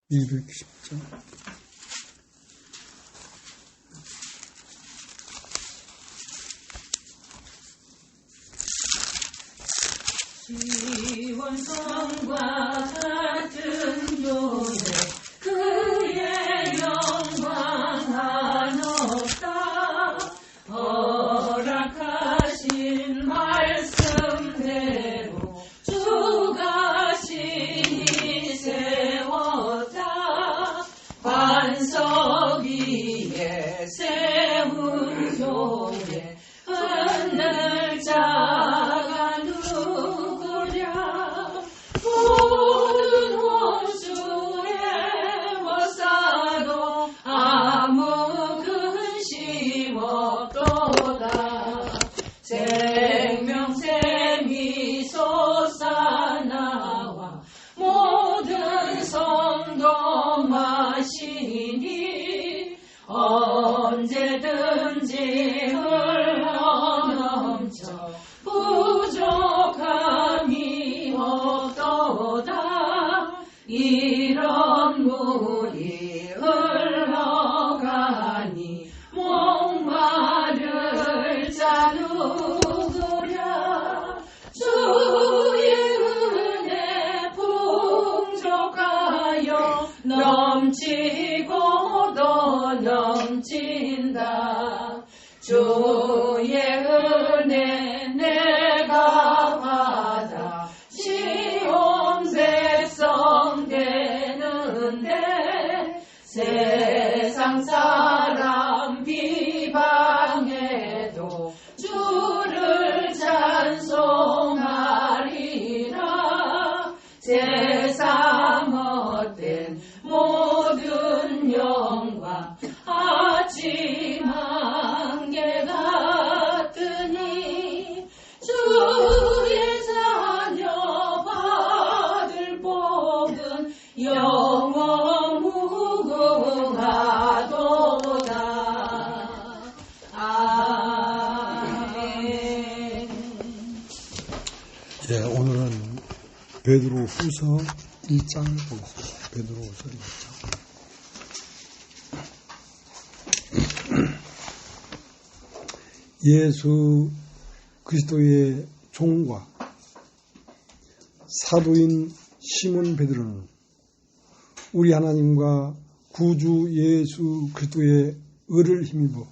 210장. 시온성과 같은 교회 그의 영광 한없다. 허락하신 말씀대로 주가 신이 세웠다. 반석 위에 세운 교회 하늘 자가 누구랴. 모든 원수의 머싸도 아무 근심 없도다. 생명샘이 솟아나와 모든 성도 마시니 언제든지 흘러넘쳐 부족함이 없도다. 이런 물이 흘러가니 목마를 자 누구랴. 주의 은혜 풍족하여 넘치고 또 넘친다. 주의 은혜 내가 받아 시온 백성 되는데 세상 사람 비방해도 주를 찬송하리라. 세상 헛된 모든 영광 아침 안개 같으니 주의 자녀 받을 복은 영원 무궁하도다. 아멘. 예, 오늘은 베드로후서 1장을 보겠습니다. 베드로후서 1장. 예수 그리스도의 종과 사도인 시몬 베드로는 우리 하나님과 구주 예수 그리스도의 의를 힘입어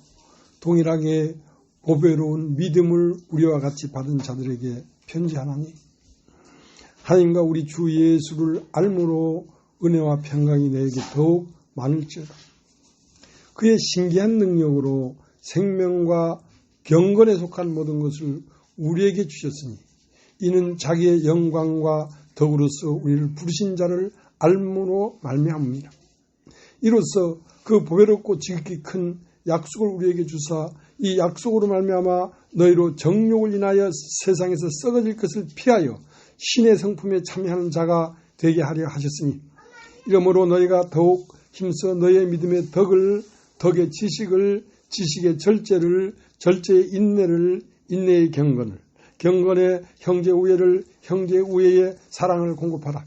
동일하게 보배로운 믿음을 우리와 같이 받은 자들에게 편지하나니, 하나님과 우리 주 예수를 알므로 은혜와 평강이 너에게 더욱 많을지어다. 그의 신기한 능력으로 생명과 경건에 속한 모든 것을 우리에게 주셨으니 이는 자기의 영광과 덕으로서 우리를 부르신 자를 알므로 말미암습니다. 이로써 그 보배롭고 지극히 큰 약속을 우리에게 주사 이 약속으로 말미암아 너희로 정욕을 인하여 세상에서 썩어질 것을 피하여 신의 성품에 참여하는 자가 되게 하려 하셨으니, 이러므로 너희가 더욱 힘써 너희의 믿음의 덕의 지식을, 지식의 절제를, 절제의 인내를, 인내의 경건을, 경건의 형제 우애를, 형제 우애의 사랑을 공급하라.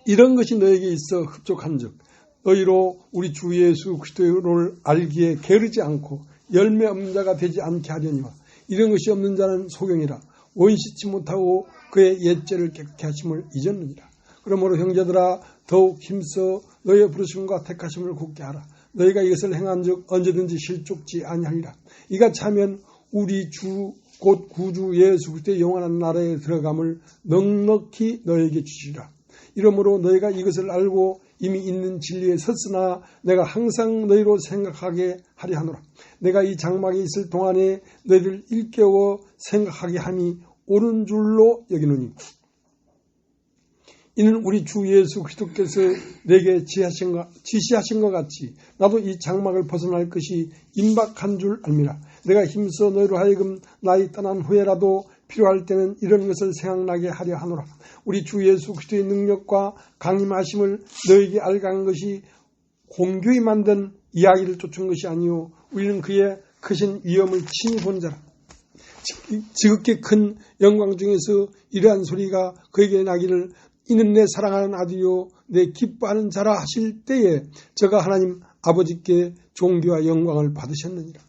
이런 것이 너에게 있어 흡족한즉 너희로 우리 주 예수 그리스도를 알기에 게으르지 않고 열매 없는 자가 되지 않게 하려니와, 이런 것이 없는 자는 소경이라 원시치 못하고 그의 옛죄를 깨끗게 하심을 잊었느니라. 그러므로 형제들아 더욱 힘써 너희의 부르심과 택하심을 굳게 하라. 너희가 이것을 행한즉 언제든지 실족지 아니하리라. 이가 차면 우리 주 곧 구주 예수 그리스도의 영원한 나라에 들어감을 넉넉히 너희에게 주시리라. 이러므로 너희가 이것을 알고 이미 있는 진리에 섰으나 내가 항상 너희로 생각하게 하려 하노라. 내가 이 장막에 있을 동안에 너희를 일깨워 생각하게 함이 옳은 줄로 여기노니, 이는 우리 주 예수 그리스도께서 내게 지시하신 것 같이 나도 이 장막을 벗어날 것이 임박한 줄 알미라. 내가 힘써 너희로 하여금 나이 떠난 후에라도 필요할 때는 이런 것을 생각나게 하려 하노라. 우리 주 예수 그리스도의 능력과 강림하심을 너희에게 알게 한 것이 공교히 만든 이야기를 쫓은 것이 아니요 우리는 그의 크신 위엄을 친히 본 자라. 지극히 큰 영광 중에서 이러한 소리가 그에게 나기를, 이는 내 사랑하는 아들이요 내 기뻐하는 자라 하실 때에 저가 하나님 아버지께 존귀와 영광을 받으셨느니라.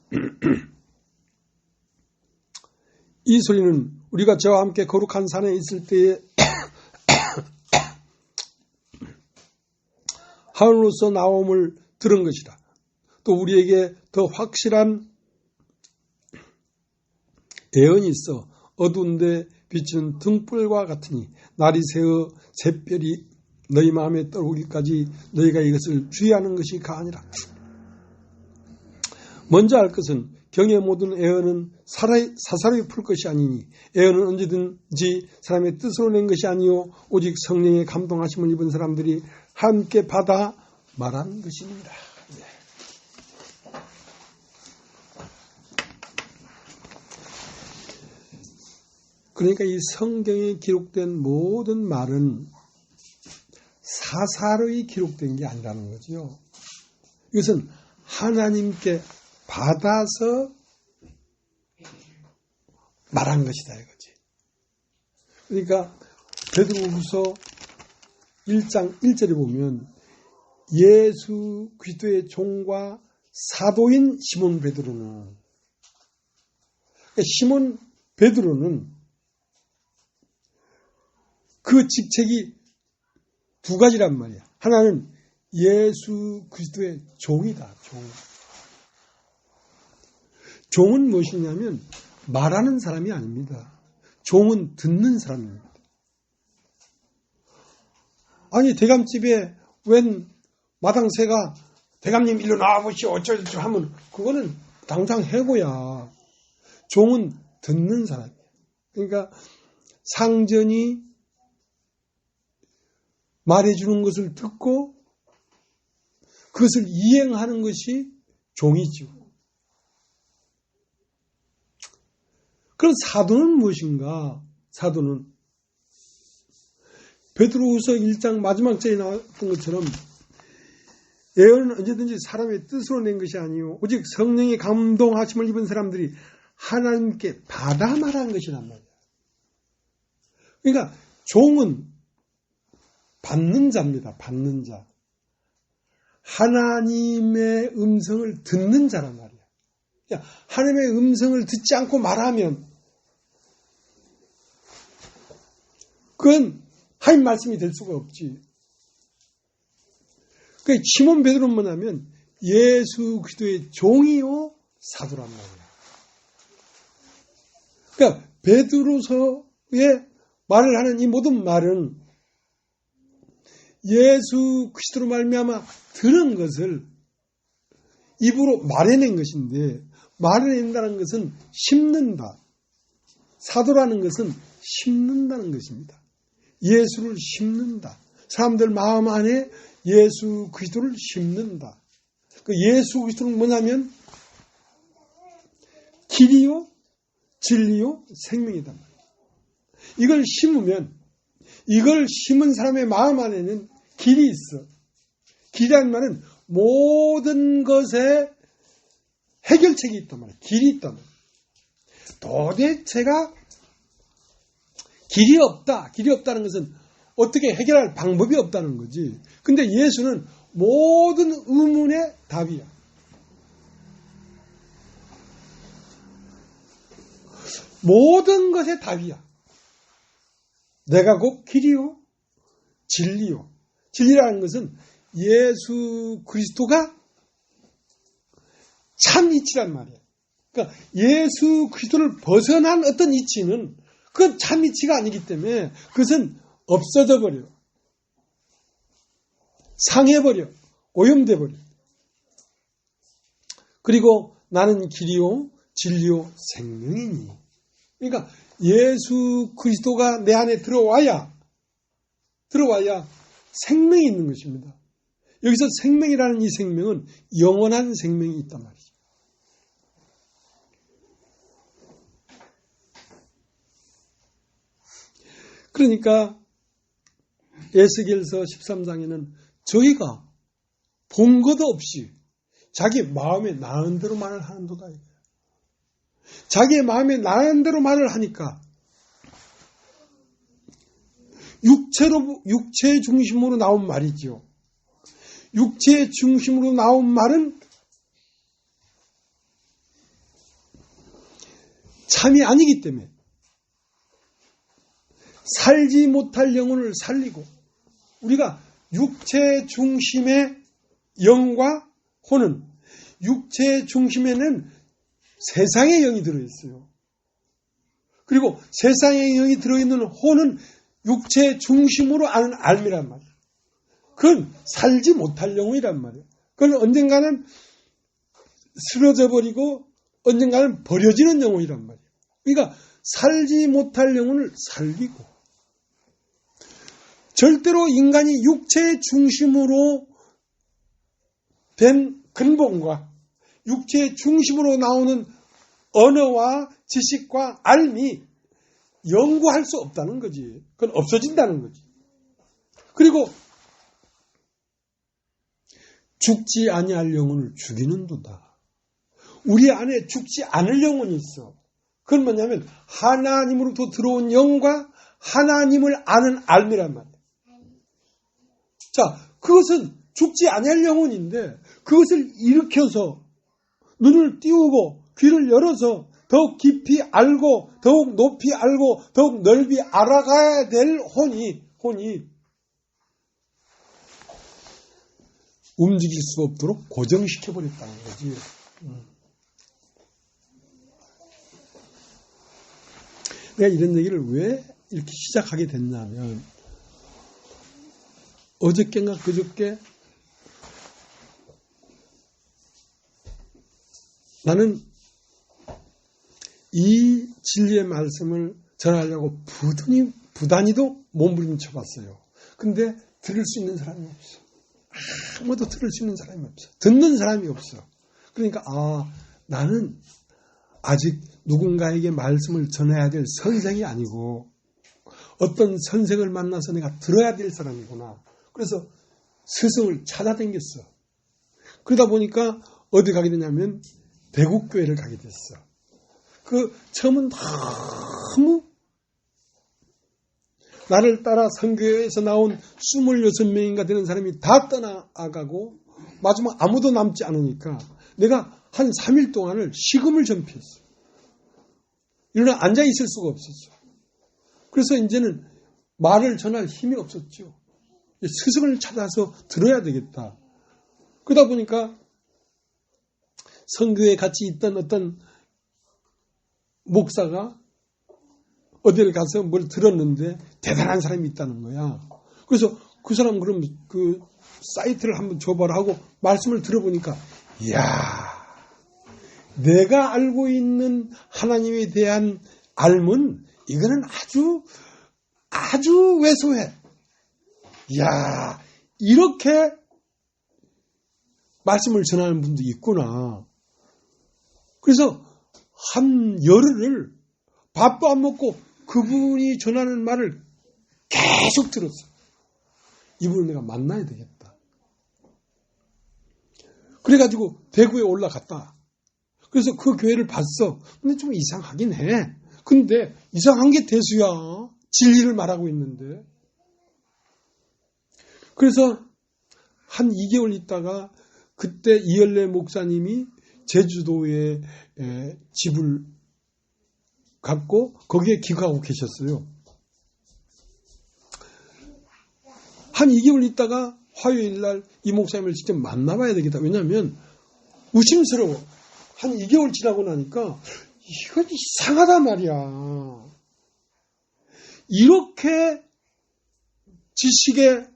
이 소리는 우리가 저와 함께 거룩한 산에 있을 때에 하늘로서 나옴을 들은 것이라. 또 우리에게 더 확실한 예언이 있어 어두운데 비치는 등불과 같으니 날이 새어 샛별이 너희 마음에 떨어오기까지 너희가 이것을 주의하는 것이 가아니라. 먼저 알 것은 경의 모든 예언은 사사로이 풀 것이 아니니 예언은 언제든지 사람의 뜻으로 낸 것이 아니요 오직 성령의 감동하심을 입은 사람들이 함께 받아 말한 것입니다. 그러니까 이 성경에 기록된 모든 말은 사사로이 기록된 게 아니라는 거죠. 이것은 하나님께 받아서 말한 것이다 이거지. 그러니까 베드로후서 1장 1절에 보면 예수 그리스도의 종과 사도인 시몬 베드로는, 그러니까 시몬 베드로는 그 직책이 두 가지란 말이야. 하나는 예수 그리스도의 종이다. 종은 무엇이냐면 말하는 사람이 아닙니다. 종은 듣는 사람입니다. 아니 대감집에 웬 마당새가 대감님 일로 나와보시오 어쩌고저쩌고 하면 그거는 당장 해고야. 종은 듣는 사람이야. 그러니까 상전이 말해주는 것을 듣고 그것을 이행하는 것이 종이죠. 그럼 사도는 무엇인가? 사도는 베드로후서 1장 마지막 절에 나왔던 것처럼 예언은 언제든지 사람의 뜻으로 낸 것이 아니요 오직 성령의 감동하심을 입은 사람들이 하나님께 받아 말한 것이란 말이야. 그러니까 종은 받는 자입니다. 받는 자. 하나님의 음성을 듣는 자란 말이야. 그러니까 하나님의 음성을 듣지 않고 말하면 그건 하나님 말씀이 될 수가 없지. 그러니까 시몬 베드로는 뭐냐면 예수 그리스도의 종이요 사도란 말이야. 그러니까 베드로서에 말을 하는 이 모든 말은 예수 그리스도로 말미암아 들은 것을 입으로 말해낸 것인데 말해낸다는 것은 심는다. 사도라는 것은 심는다는 것입니다. 예수를 심는다. 사람들 마음 안에 예수 그리스도를 심는다. 그 예수 그리스도는 뭐냐면 길이요 진리요 생명이다. 이걸 심으면 이걸 심은 사람의 마음 안에는 길이 있어. 길이라는 말은 모든 것에 해결책이 있단 말이야. 길이 있단 말이야. 도대체가 길이 없다. 길이 없다는 것은 어떻게 해결할 방법이 없다는 거지. 근데 예수는 모든 의문의 답이야. 모든 것의 답이야. 내가 곧 길이요, 진리요. 진리라는 것은 예수 그리스도가 참 이치란 말이야. 그러니까 예수 그리스도를 벗어난 어떤 이치는 그건 참 이치가 아니기 때문에 그것은 없어져 버려. 상해버려. 오염돼 버려. 그리고 나는 길이요, 진리요, 생명이니. 그러니까 예수 그리스도가 내 안에 들어와야 생명이 있는 것입니다. 여기서 생명이라는 이 생명은 영원한 생명이 있단 말이죠. 그러니까 에스겔서 13장에는 저희가 본 것도 없이 자기 마음에 나은 대로 말을 하는도다. 자기의 마음에 나은 대로 말을 하니까 육체 중심으로 나온 말이죠. 육체 중심으로 나온 말은 참이 아니기 때문에 살지 못할 영혼을 살리고, 우리가 육체 중심의 영과 혼은, 육체 중심에는 세상의 영이 들어있어요. 그리고 세상의 영이 들어있는 혼은 육체 중심으로 아는 알미란 말이에요. 그건 살지 못할 영혼이란 말이에요. 그건 언젠가는 쓰러져 버리고 언젠가는 버려지는 영혼이란 말이에요. 그러니까 살지 못할 영혼을 살리고, 절대로 인간이 육체 중심으로 된 근본과 육체 중심으로 나오는 언어와 지식과 알미 연구할 수 없다는 거지. 그건 없어진다는 거지. 그리고 죽지 아니할 영혼을 죽이는도다. 우리 안에 죽지 않을 영혼이 있어. 그건 뭐냐면 하나님으로부터 들어온 영과 하나님을 아는 알미란 말이야. 자, 그것은 죽지 아니할 영혼인데 그것을 일으켜서 눈을 띄우고 귀를 열어서 더욱 깊이 알고 더욱 높이 알고 더욱 넓이 알아가야 될 혼이 움직일 수 없도록 고정시켜버렸다는 거지. 내가 이런 얘기를 왜 이렇게 시작하게 됐냐면, 어저께인가 그저께 나는 이 진리의 말씀을 전하려고 부단히도 몸부림쳐 봤어요. 근데 들을 수 있는 사람이 없어. 아무도 들을 수 있는 사람이 없어. 듣는 사람이 없어. 그러니까 나는 아직 누군가에게 말씀을 전해야 될 선생이 아니고 어떤 선생을 만나서 내가 들어야 될 사람이구나. 그래서 스승을 찾아다녔어. 그러다 보니까 어디 가게 되냐면 대국교회를 가게 됐어. 처음은 너무 나를 따라 선교회에서 나온 26명인가 되는 사람이 다 떠나가고 마지막 아무도 남지 않으니까 내가 한 3일 동안을 식음을 전폐했어. 일어나 앉아있을 수가 없었어. 그래서 이제는 말을 전할 힘이 없었죠. 스승을 찾아서 들어야 되겠다. 그러다 보니까 선교에 같이 있던 어떤 목사가 어디를 가서 뭘 들었는데 대단한 사람이 있다는 거야. 그래서 그 사람 그럼 그 사이트를 한번 줘봐라 하고 말씀을 들어보니까, 이야, 내가 알고 있는 하나님에 대한 알문, 이거는 아주 왜소해. 이야, 이렇게 말씀을 전하는 분도 있구나. 그래서 한 열흘을 밥도 안 먹고 그분이 전하는 말을 계속 들었어. 이분을 내가 만나야 되겠다. 그래가지고 대구에 올라갔다. 그래서 그 교회를 봤어. 근데 좀 이상하긴 해. 근데 이상한 게 대수야. 진리를 말하고 있는데. 그래서 한 2개월 있다가 그때 이열래 목사님이 제주도에 집을 갖고 거기에 기거하고 계셨어요. 한 2개월 있다가 화요일 날 이 목사님을 직접 만나봐야 되겠다. 왜냐하면 의심스러워. 한 2개월 지나고 나니까 이건 이상하단 말이야. 이렇게 지식에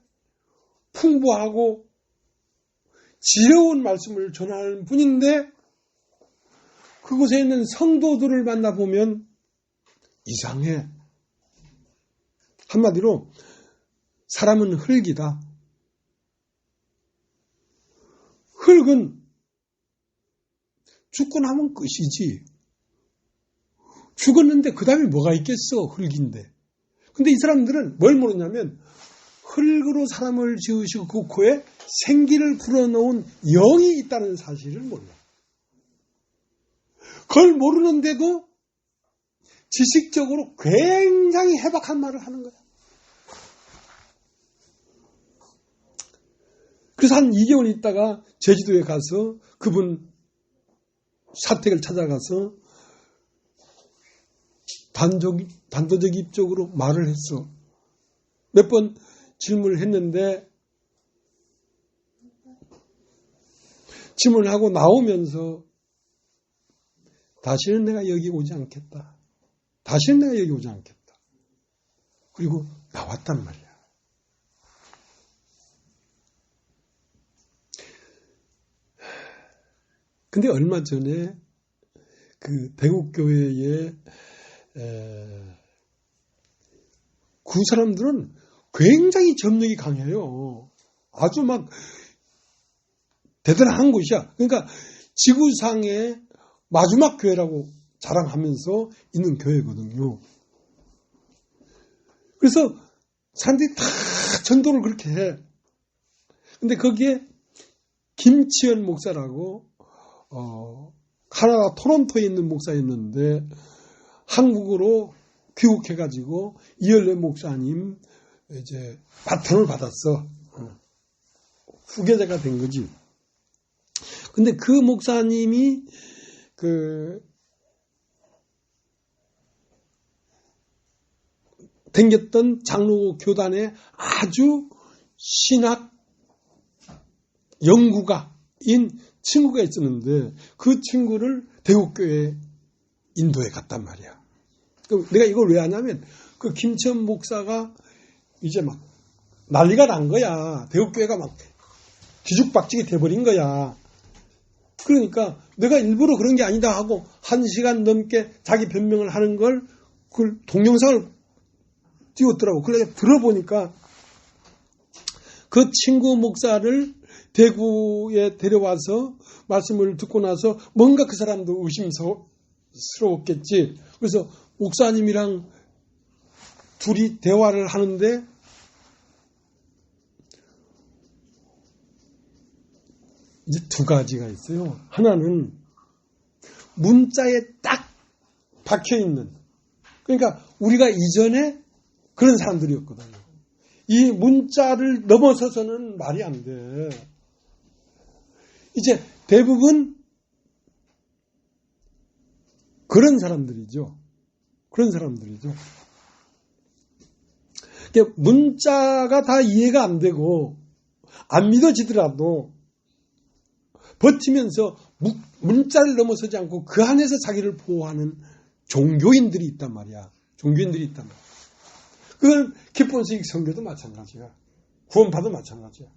풍부하고 지혜로운 말씀을 전하는 분인데 그곳에 있는 성도들을 만나보면 이상해. 한마디로 사람은 흙이다. 흙은 죽고 나면 끝이지. 죽었는데 그 다음에 뭐가 있겠어. 흙인데. 근데 이 사람들은 뭘 모르냐면 흙으로 사람을 지으시고 그 코에 생기를 불어넣은 영이 있다는 사실을 몰라. 그걸 모르는데도 지식적으로 굉장히 해박한 말을 하는 거야. 그래서 한 2개월 있다가 제주도에 가서 그분 사택을 찾아가서 단도직입적으로 말을 했어. 몇 번 질문을 했는데 질문을 하고 나오면서 다시는 내가 여기 오지 않겠다. 다시는 내가 여기 오지 않겠다. 그리고 나왔단 말이야. 근데 얼마 전에 그 대국교회의 그 사람들은 굉장히 점력이 강해요. 아주 막 대단한 곳이야. 그러니까 지구상의 마지막 교회라고 자랑하면서 있는 교회거든요. 그래서 사람들이 다 전도를 그렇게 해. 근데 거기에 김치현 목사라고 카나다 토론토에 있는 목사였는데 한국으로 귀국해가지고 이열레 목사님 이제 바톤을 받았어. 후계자가 된 거지. 근데 그 목사님이 댕겼던 장로 교단에 아주 신학 연구가인 친구가 있었는데 그 친구를 대국교회 인도에 갔단 말이야. 내가 이걸 왜 하냐면 그 김천 목사가 이제 막 난리가 난 거야. 대국교회가 막 뒤죽박죽이 돼버린 거야. 그러니까 내가 일부러 그런 게 아니다 하고 1시간 넘게 자기 변명을 하는 걸 그걸 동영상을 띄웠더라고. 그래서 들어보니까 그 친구 목사를 대구에 데려와서 말씀을 듣고 나서 뭔가 그 사람도 의심스러웠겠지. 그래서 목사님이랑 둘이 대화를 하는데 이제 두 가지가 있어요. 하나는 문자에 딱 박혀있는, 그러니까 우리가 이전에 그런 사람들이었거든요. 이 문자를 넘어서서는 말이 안 돼. 이제 대부분 그런 사람들이죠. 그런 사람들이죠. 문자가 다 이해가 안 되고 안 믿어지더라도 버티면서 문자를 넘어서지 않고 그 안에서 자기를 보호하는 종교인들이 있단 말이야. 종교인들이 있단 말이야. 그건 기본수익 선교도 마찬가지야. 구원파도 마찬가지야.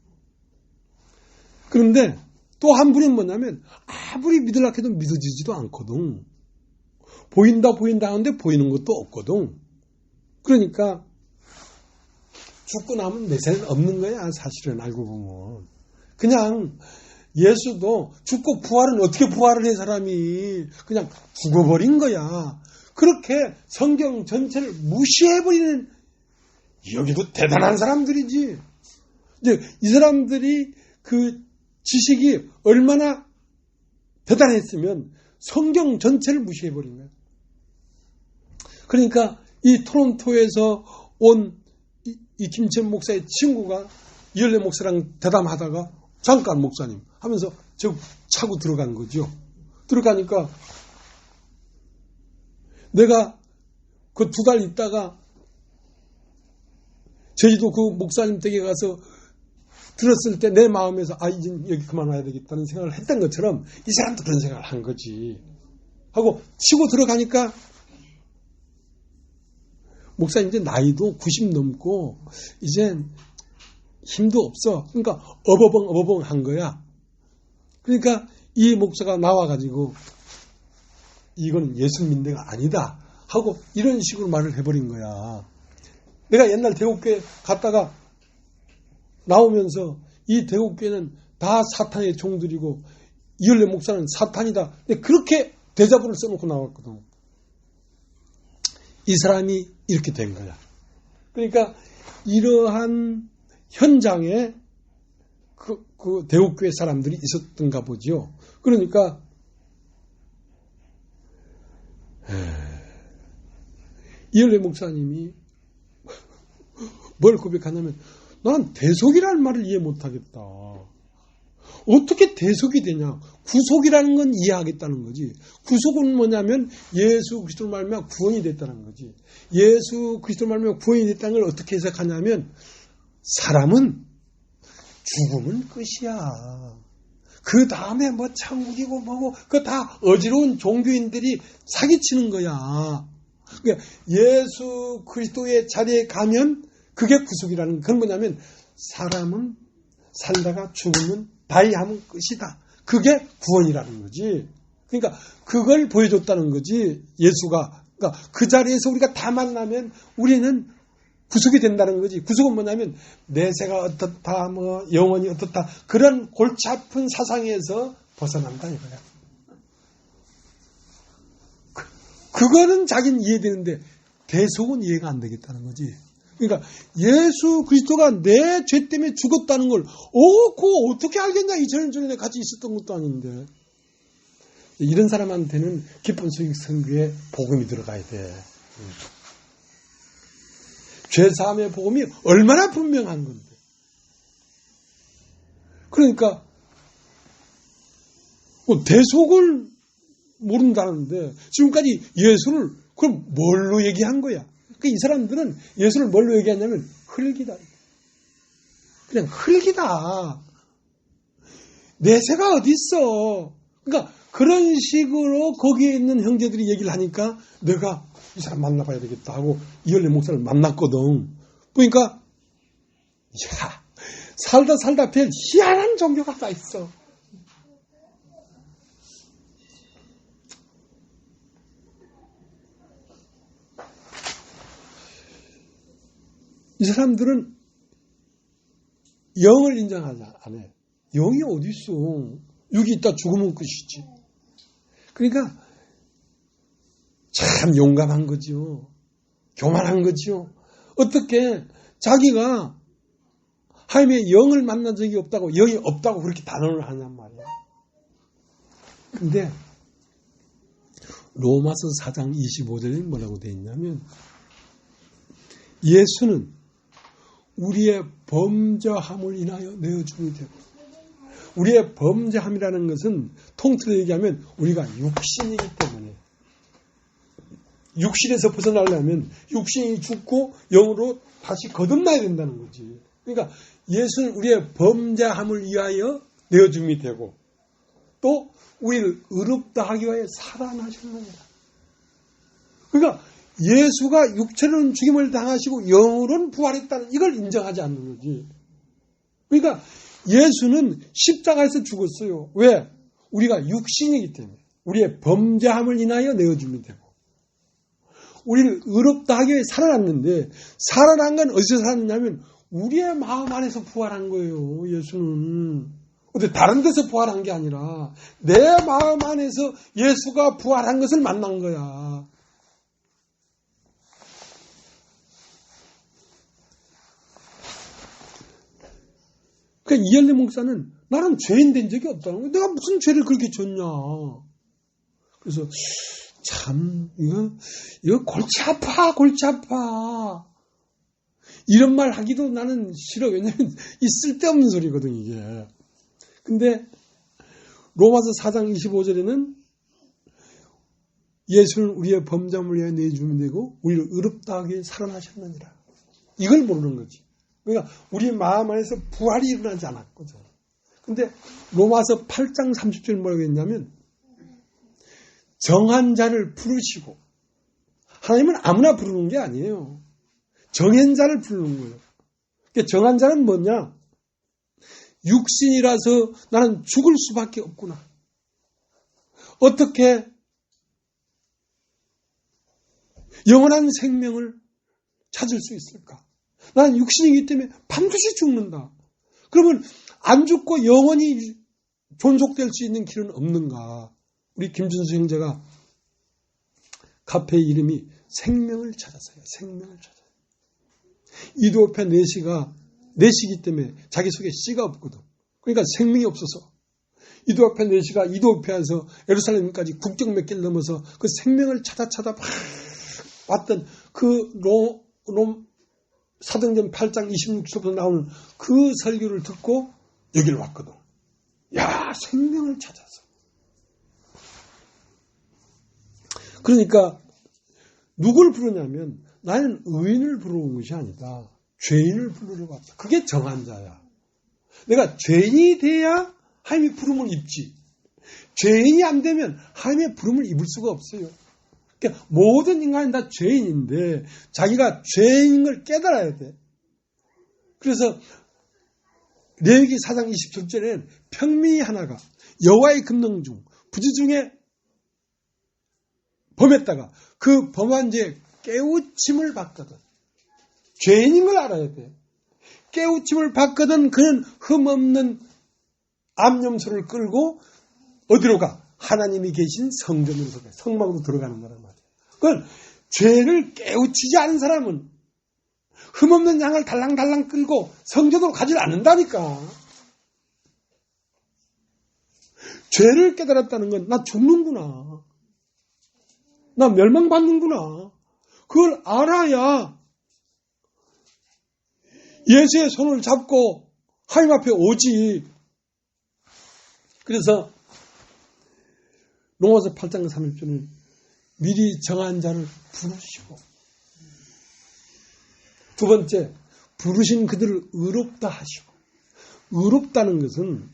그런데 또 한 분이 뭐냐면 아무리 믿으려고 해도 믿어지지도 않거든. 보인다 하는데 보이는 것도 없거든. 그러니까 죽고 나면 매세는 없는 거야. 사실은 알고 보면. 그냥 예수도 죽고 부활은 어떻게 부활을 해 사람이 그냥 죽어버린 거야. 그렇게 성경 전체를 무시해버리는 여기도 대단한 사람들이지. 이제 이 사람들이 그 지식이 얼마나 대단했으면 성경 전체를 무시해버린 거야. 그러니까 이 토론토에서 온 이 김천 목사의 친구가 이열레 목사랑 대담하다가 잠깐 목사님 하면서 저 차고 들어간 거죠. 들어가니까 내가 그 2달 있다가 제주도 그 목사님 댁에 가서 들었을 때 내 마음에서 이제 여기 그만 와야 되겠다는 생각을 했던 것처럼 이 사람도 그런 생각을 한 거지. 하고 치고 들어가니까 목사님 이제 나이도 90 넘고 이제 힘도 없어. 그러니까 어버벙 한 거야. 그러니까 이 목사가 나와가지고 이건 예수 믿는데가 아니다 하고 이런 식으로 말을 해버린 거야. 내가 옛날 대국교회 갔다가 나오면서 이 대국교회는 다 사탄의 종들이고 이열레 목사는 사탄이다. 근데 그렇게 대자보를 써놓고 나왔거든. 이 사람이 이렇게 된 거야. 그러니까 이러한 현장에 그 대국교회 사람들이 있었던가 보죠. 그러니까 이열레 목사님이 뭘 고백하냐면 난 대속이라는 말을 이해 못하겠다. 어떻게 대속이 되냐? 구속이라는 건 이해하겠다는 거지. 구속은 뭐냐면 예수 그리스도로 말미암아 구원이 됐다는 거지. 예수 그리스도로 말미암아 구원이 됐다는 걸 어떻게 해석하냐면 사람은 죽으면 끝이야. 그 다음에 뭐 천국이고 뭐고 그 다 어지러운 종교인들이 사기치는 거야. 그러니까 예수 그리스도의 자리에 가면 그게 구속이라는 거. 그건 뭐냐면 사람은 살다가 죽으면 다이하면 끝이다. 그게 구원이라는 거지. 그러니까 그걸 보여줬다는 거지. 예수가. 그러니까 그 자리에서 우리가 다 만나면 우리는 구속이 된다는 거지. 구속은 뭐냐면 내세가 어떻다, 뭐 영혼이 어떻다, 그런 골치 아픈 사상에서 벗어난다 이거야. 그거는 자기는 이해되는데 대속은 이해가 안 되겠다는 거지. 그러니까 예수 그리스도가 내 죄 때문에 죽었다는 걸 그거 어떻게 알겠냐. 2000년 전에 같이 있었던 것도 아닌데. 이런 사람한테는 기쁜 소식 선교에 복음이 들어가야 돼. 죄사함의 복음이 얼마나 분명한 건데. 그러니까 대속을 모른다는데 지금까지 예수를 그럼 뭘로 얘기한 거야? 그러니까 이 사람들은 예수를 뭘로 얘기하냐면 흙이다. 그냥 흙이다. 내세가 어디 있어? 그러니까 그런 식으로 거기에 있는 형제들이 얘기를 하니까 내가 이 사람 만나봐야 되겠다 하고 이열레 목사를 만났거든. 그러니까 살다 별 희한한 종교가 다 있어. 이 사람들은 영을 인정하지 안 해. 영이 어디 있어? 육이 있다 죽으면 끝이지. 그러니까 참 용감한 거죠. 교만한 거죠. 어떻게 자기가 하나님의 영을 만난 적이 없다고, 영이 없다고 그렇게 단언을 하냔 말이야. 근데 로마서 4장 25절에 뭐라고 되어 있냐면 예수는 우리의 범죄함을 인하여 내어주게 되고, 우리의 범죄함이라는 것은 통틀어 얘기하면 우리가 육신이기 때문에, 육신에서 벗어나려면 육신이 죽고 영으로 다시 거듭나야 된다는 거지. 그러니까 예수는 우리의 범죄함을 위하여 내어줌이 되고 또 우리를 의롭다 하기 위하여 살아나셨느니라. 그러니까 예수가 육체로는 죽임을 당하시고 영으로는 부활했다는 이걸 인정하지 않는 거지. 그러니까 예수는 십자가에서 죽었어요. 왜? 우리가 육신이기 때문에. 우리의 범죄함을 인하여 내어줌이 되고 우리를 의롭다 하기 위해 살아났는데, 살아난 건 어디서 살았냐면 우리의 마음 안에서 부활한 거예요. 예수는 어디 다른 데서 부활한 게 아니라 내 마음 안에서 예수가 부활한 것을 만난 거야. 그러니까 이열레 목사는 나는 죄인 된 적이 없다는 거야. 내가 무슨 죄를 그렇게 졌냐. 그래서 참 이거 골치 아파. 이런 말 하기도 나는 싫어. 왜냐면 이 쓸데없는 소리거든 이게. 근데 로마서 4장 25절에는 예수는 우리의 범죄함을 위하여 내주면 되고 우리를 의롭다 하게 살아나셨느니라. 이걸 모르는 거지. 그러니까 우리 마음 안에서 부활이 일어나지 않았거든. 근데 로마서 8장 30절 뭐라고 했냐면 정한 자를 부르시고, 하나님은 아무나 부르는 게 아니에요. 정한 자를 부르는 거예요. 그러니까 정한 자는 뭐냐? 육신이라서 나는 죽을 수밖에 없구나. 어떻게 영원한 생명을 찾을 수 있을까? 나는 육신이기 때문에 반드시 죽는다. 그러면 안 죽고 영원히 존속될 수 있는 길은 없는가? 우리 김준수 형제가 카페 이름이 생명을 찾았어요. 생명을 찾아요. 이두오페 내시기 때문에 자기 속에 씨가 없거든. 그러니까 생명이 없어서 이두오페 내시가 이두오페에서 예루살렘까지 국경 몇 개를 넘어서 그 생명을 찾아 막 왔던 그 사도행전 8장 26절부터 나오는 그 설교를 듣고 여기를 왔거든. 야, 생명을 찾아서. 그러니까 누굴 부르냐면 나는 의인을 부르는 것이 아니다. 죄인을 부르러 왔다. 그게 정한 자야. 내가 죄인이 돼야 하나님의 부름을 입지. 죄인이 안 되면 하나님의 부름을 입을 수가 없어요. 그러니까 모든 인간은 다 죄인인데 자기가 죄인인 걸 깨달아야 돼. 그래서 레위기 4장 27절에는 평민이 하나가 여호와의 금능 중 부지 중에 범했다가 그 범한 죄에 깨우침을 받거든. 죄인인 걸 알아야 돼. 깨우침을 받거든 그는 흠없는 암염소를 끌고 어디로 가? 하나님이 계신 성전으로 들어가. 성막으로 들어가는 거란 말이야. 그건 죄를 깨우치지 않은 사람은 흠없는 양을 달랑달랑 끌고 성전으로 가지 않는다니까. 죄를 깨달았다는 건 나 죽는구나. 나 멸망받는구나. 그걸 알아야 예수의 손을 잡고 하나님 앞에 오지. 그래서 로마서 8장 30절은 미리 정한 자를 부르시고, 두 번째, 부르신 그들을 의롭다 하시고. 의롭다는 것은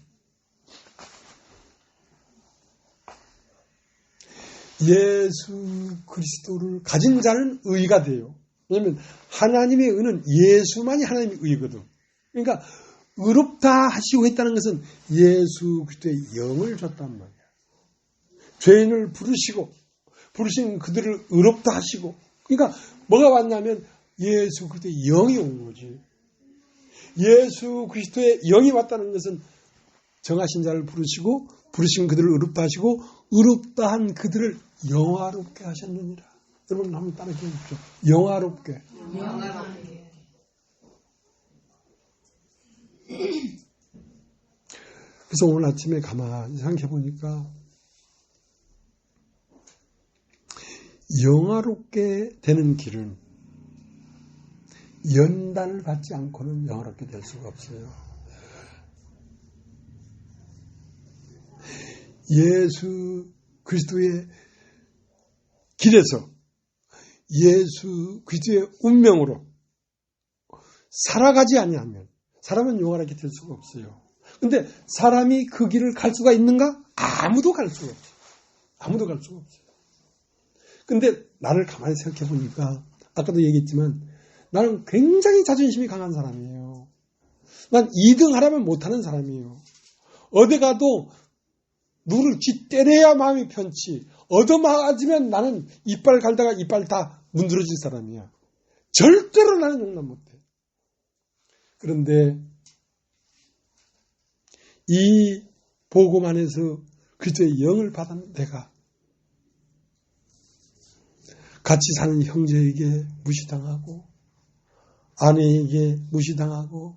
예수 그리스도를 가진 자는 의가 돼요. 왜냐하면 하나님의 의는 예수만이 하나님의 의거든. 그러니까 의롭다 하시고 했다는 것은 예수 그리스도의 영을 줬단 말이야. 죄인을 부르시고 부르신 그들을 의롭다 하시고. 그러니까 뭐가 왔냐면 예수 그리스도의 영이 온 거지. 예수 그리스도의 영이 왔다는 것은 정하신 자를 부르시고 부르신 그들을 의롭다 하시고 의롭다 한 그들을 영화롭게 하셨느니라. 여러분 한번 따라해 주십시오. 영화롭게. 영화롭게. 그래서 오늘 아침에 가만히 생각해 보니까 영화롭게 되는 길은 연단을 받지 않고는 영화롭게 될 수가 없어요. 예수 그리스도의 길에서 예수 그리스도의 운명으로 살아가지 아니하면 사람은 영화롭게 될 수가 없어요. 근데 사람이 그 길을 갈 수가 있는가? 아무도 갈 수가 없어요. 아무도 갈 수가 없어요. 근데 나를 가만히 생각해 보니까 아까도 얘기했지만 나는 굉장히 자존심이 강한 사람이에요. 난 2등 하라면 못하는 사람이에요. 어디 가도 누구를 쥐 때려야 마음이 편치. 얻어맞으면 나는 이빨 갈다가 이빨 다 문드러질 사람이야. 절대로 나는 용납 못해. 그런데 이 복음 안에서 그리스도의 영을 받은 내가 같이 사는 형제에게 무시당하고 아내에게 무시당하고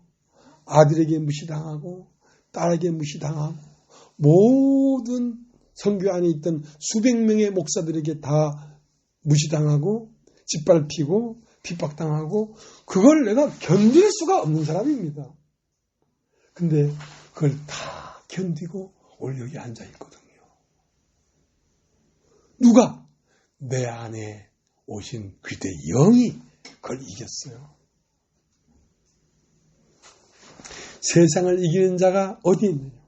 아들에게 무시당하고 딸에게 무시당하고 모든 선교 안에 있던 수백 명의 목사들에게 다 무시당하고 짓밟히고 핍박당하고 그걸 내가 견딜 수가 없는 사람입니다. 근데 그걸 다 견디고 오늘 여기 앉아 있거든요. 누가? 내 안에 오신 그리스도의 영이 그걸 이겼어요. 세상을 이기는 자가 어디 있느냐?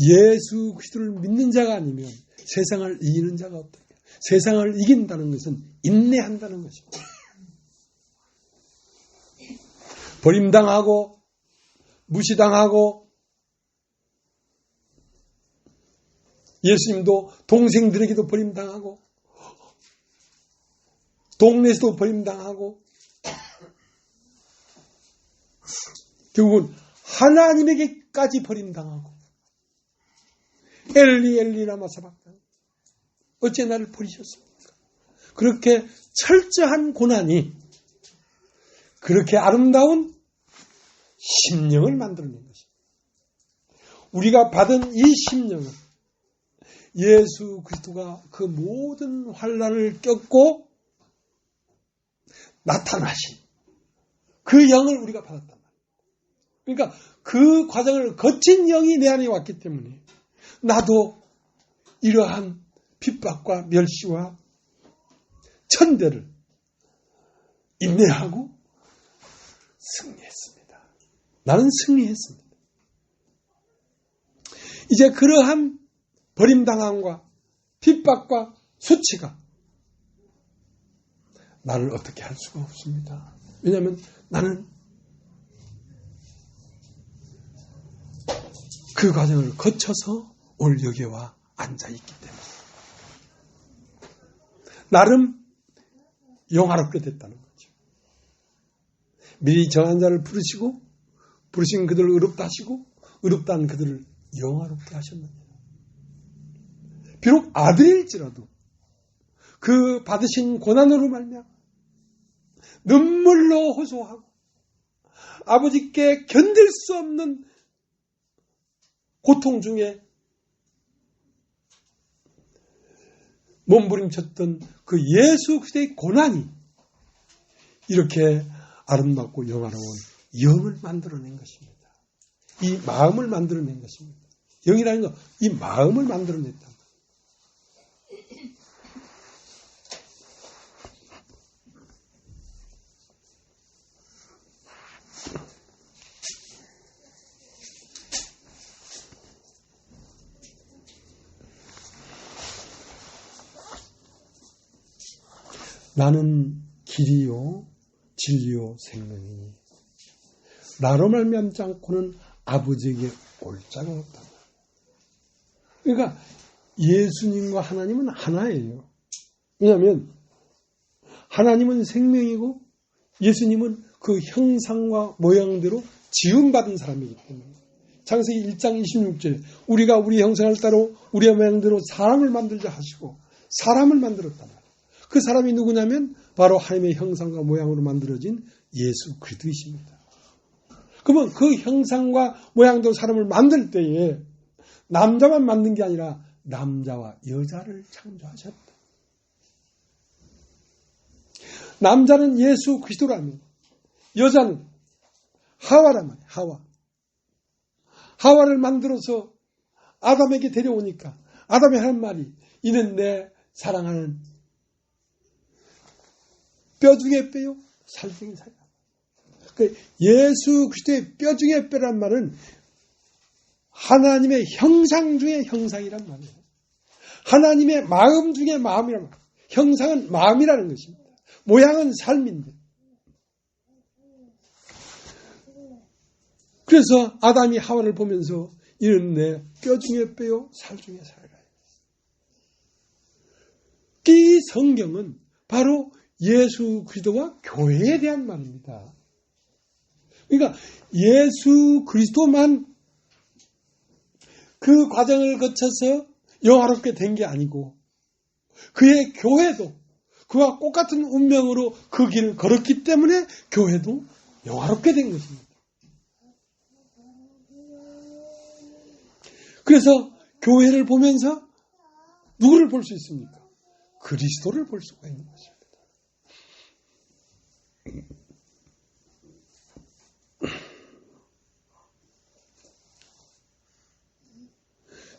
예수 그리스도를 믿는 자가 아니면 세상을 이기는 자가 없다. 세상을 이긴다는 것은 인내한다는 것입니다. 버림당하고 무시당하고 예수님도 동생들에게도 버림당하고 동네에서도 버림당하고 결국은 하나님에게까지 버림당하고 엘리 엘리 라마 사박단 어째 나를 버리셨습니까? 그렇게 철저한 고난이 그렇게 아름다운 심령을 만들어낸 것입니다. 우리가 받은 이 심령은 예수 그리스도가 그 모든 환난을 겪고 나타나신 그 영을 우리가 받았단 말이에요. 그러니까 그 과정을 거친 영이 내 안에 왔기 때문에 나도 이러한 핍박과 멸시와 천대를 인내하고 승리했습니다. 나는 승리했습니다. 이제 그러한 버림당함과 핍박과 수치가 나를 어떻게 할 수가 없습니다. 왜냐하면 나는 그 과정을 거쳐서 오늘 여기에 와 앉아있기 때문에 나름 영화롭게 됐다는 거죠. 미리 정한 자를 부르시고 부르신 그들을 의롭다 하시고 의롭다 한 그들을 영화롭게 하셨느니라. 비록 아들일지라도 그 받으신 고난으로 말미암아 눈물로 호소하고 아버지께 견딜 수 없는 고통 중에 몸부림쳤던 그 예수 그리스도의 고난이 이렇게 아름답고 영화로운 영을 만들어낸 것입니다. 이 마음을 만들어낸 것입니다. 영이라는 건 이 마음을 만들어냈다. 나는 길이요 진리요 생명이니 나로 말미암지 않고는 아버지에게 올 자가 없다. 그러니까 예수님과 하나님은 하나예요. 왜냐하면 하나님은 생명이고 예수님은 그 형상과 모양대로 지음받은 사람이기 때문에 창세기 1장 26절에 우리가 우리 형상을 따로 우리의 모양대로 사람을 만들자 하시고 사람을 만들었단 말이에요. 그 사람이 누구냐면 바로 하나님의 형상과 모양으로 만들어진 예수 그리스도이십니다. 그러면 그 형상과 모양대로 사람을 만들 때에 남자만 만든 게 아니라 남자와 여자를 창조하셨다. 남자는 예수 그리스도라면 여자는 하와란 말이에요. 하와를 만들어서 아담에게 데려오니까 아담이 하는 말이 이는 내 사랑하는 뼈 중에 뼈요 살 중에 살이다. 예수 그리스도의 뼈 중에 뼈란 말은 하나님의 형상 중에 형상이란 말이에요. 하나님의 마음 중에 마음이란 말이에요. 형상은 마음이라는 것입니다. 모양은 삶인데. 그래서 아담이 하와를 보면서 이는 내 뼈 중에 뼈요 살 중에 살이라. 이 성경은 바로 예수 그리스도와 교회에 대한 말입니다. 그러니까 예수 그리스도만 그 과정을 거쳐서 영화롭게 된 게 아니고 그의 교회도 그와 똑같은 운명으로 그 길을 걸었기 때문에 교회도 영화롭게 된 것입니다. 그래서 교회를 보면서 누구를 볼 수 있습니까? 그리스도를 볼 수가 있는 것입니다.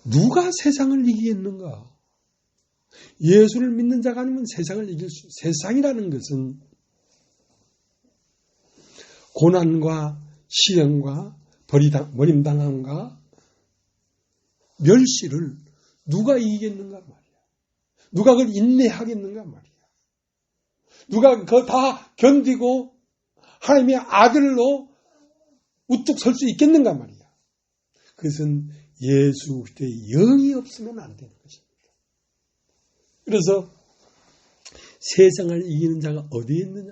누가 세상을 이기겠는가? 예수를 믿는 자가 아니면 세상을 이길 수, 세상이라는 것은 고난과 시련과 버림당함과 멸시를 누가 이기겠는가 말이야. 누가 그걸 인내하겠는가 말이야. 누가 그거 다 견디고 하나님의 아들로 우뚝 설 수 있겠는가 말이야. 그것은 예수 그리스도의 영이 없으면 안 되는 것입니다. 그래서 세상을 이기는 자가 어디에 있느냐?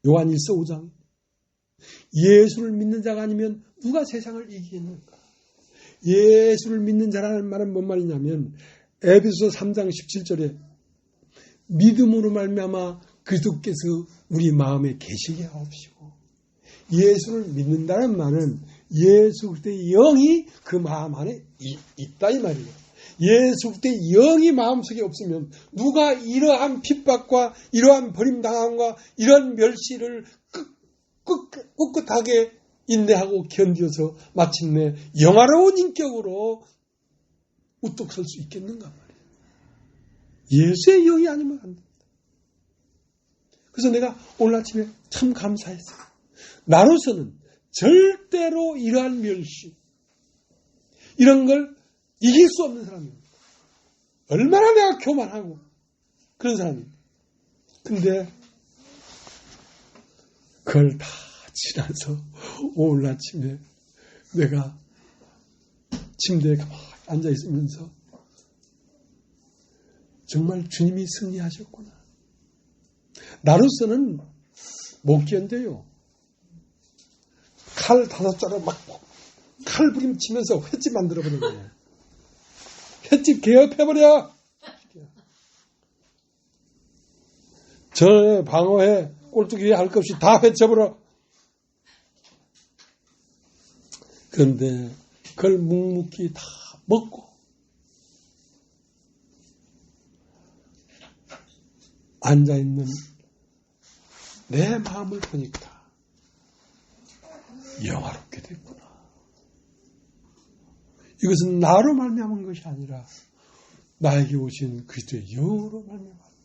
요한일서 5장. 예수를 믿는 자가 아니면 누가 세상을 이기겠는가? 예수를 믿는 자라는 말은 뭔 말이냐면 에베소 3장 17절에 믿음으로 말미암아 그리스도께서 우리 마음에 계시게 하옵시고 예수를 믿는다는 말은 예수 그리스도의 영이 그 마음 안에 있다 이 말이에요. 예수 그때 영이 마음속에 없으면 누가 이러한 핍박과 이러한 버림당함과 이러한 멸시를 꿋꿋하게 인내하고 견뎌서 마침내 영화로운 인격으로 우뚝 설 수 있겠는가 말이에요. 예수의 영이 아니면 안 된다. 그래서 내가 오늘 아침에 참 감사했어요. 나로서는 절대로 이러한 멸시, 이런 걸 이길 수 없는 사람입니다. 얼마나 내가 교만하고 그런 사람입니다. 근데 그걸 다 지나서 오늘 아침에 내가 침대에 가만히 앉아 있으면서 정말 주님이 승리하셨구나. 나로서는 못 견뎌요. 칼 5자루 막 칼부림치면서 횟집 만들어버린 거예요. 횟집 개업해버려. 저 방어해 꼴뚜기 할 것 없이 다 회쳐버려. 그런데 그걸 묵묵히 다 먹고 앉아있는 내 마음을 보니까 영화롭게 됐구나. 이것은 나로 말미암은 것이 아니라 나에게 오신 그리스도의 영으로 말미암았다.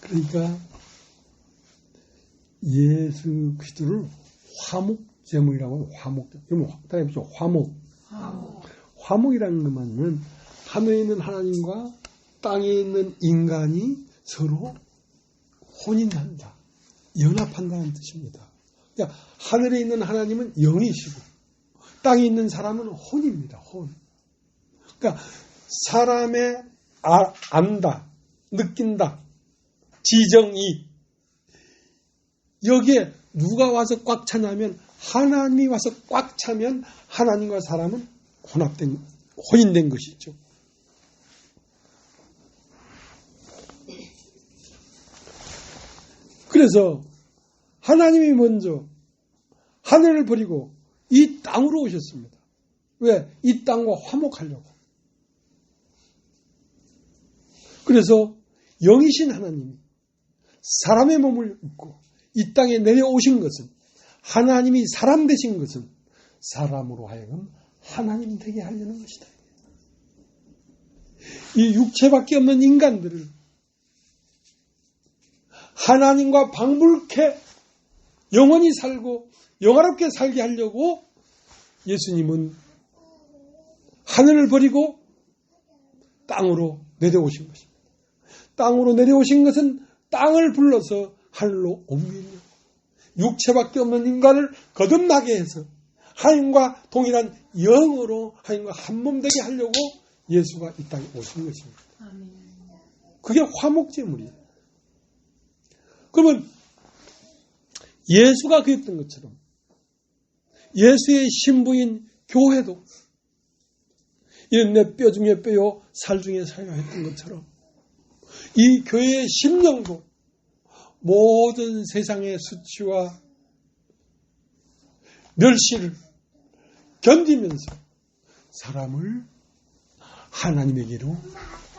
그러니까 예수 그리스도를 화목제물이라고 해요. 화목. 화목이라는 것만은 하늘에 있는 하나님과 땅에 있는 인간이 서로 혼인한다. 연합한다는 뜻입니다. 그러니까 하늘에 있는 하나님은 영이시고 땅에 있는 사람은 혼입니다. 혼. 그러니까 사람의 안다, 느낀다, 지정이 여기에 누가 와서 꽉 차냐면 하나님이 와서 꽉 차면 하나님과 사람은 혼인된 것이죠. 그래서 하나님이 먼저 하늘을 버리고 이 땅으로 오셨습니다. 왜? 이 땅과 화목하려고. 그래서 영이신 하나님이 사람의 몸을 입고 이 땅에 내려오신 것은, 하나님이 사람 되신 것은 사람으로 하여금 하나님 되게 하려는 것이다. 이 육체밖에 없는 인간들을 하나님과 방불케 영원히 살고 영화롭게 살게 하려고 예수님은 하늘을 버리고 땅으로 내려오신 것입니다. 땅으로 내려오신 것은 땅을 불러서 하늘로 옮기려고, 육체밖에 없는 인간을 거듭나게 해서 하나님과 동일한 영으로 하나님과 한 몸 되게 하려고 예수가 이 땅에 오신 것입니다. 그게 화목제물이에요. 그러면 예수가 그랬던 것처럼 예수의 신부인 교회도 이런 내 뼈 중에 뼈요 살 중에 살이라 했던 것처럼 이 교회의 심령도 모든 세상의 수치와 멸시를 견디면서 사람을 하나님에게로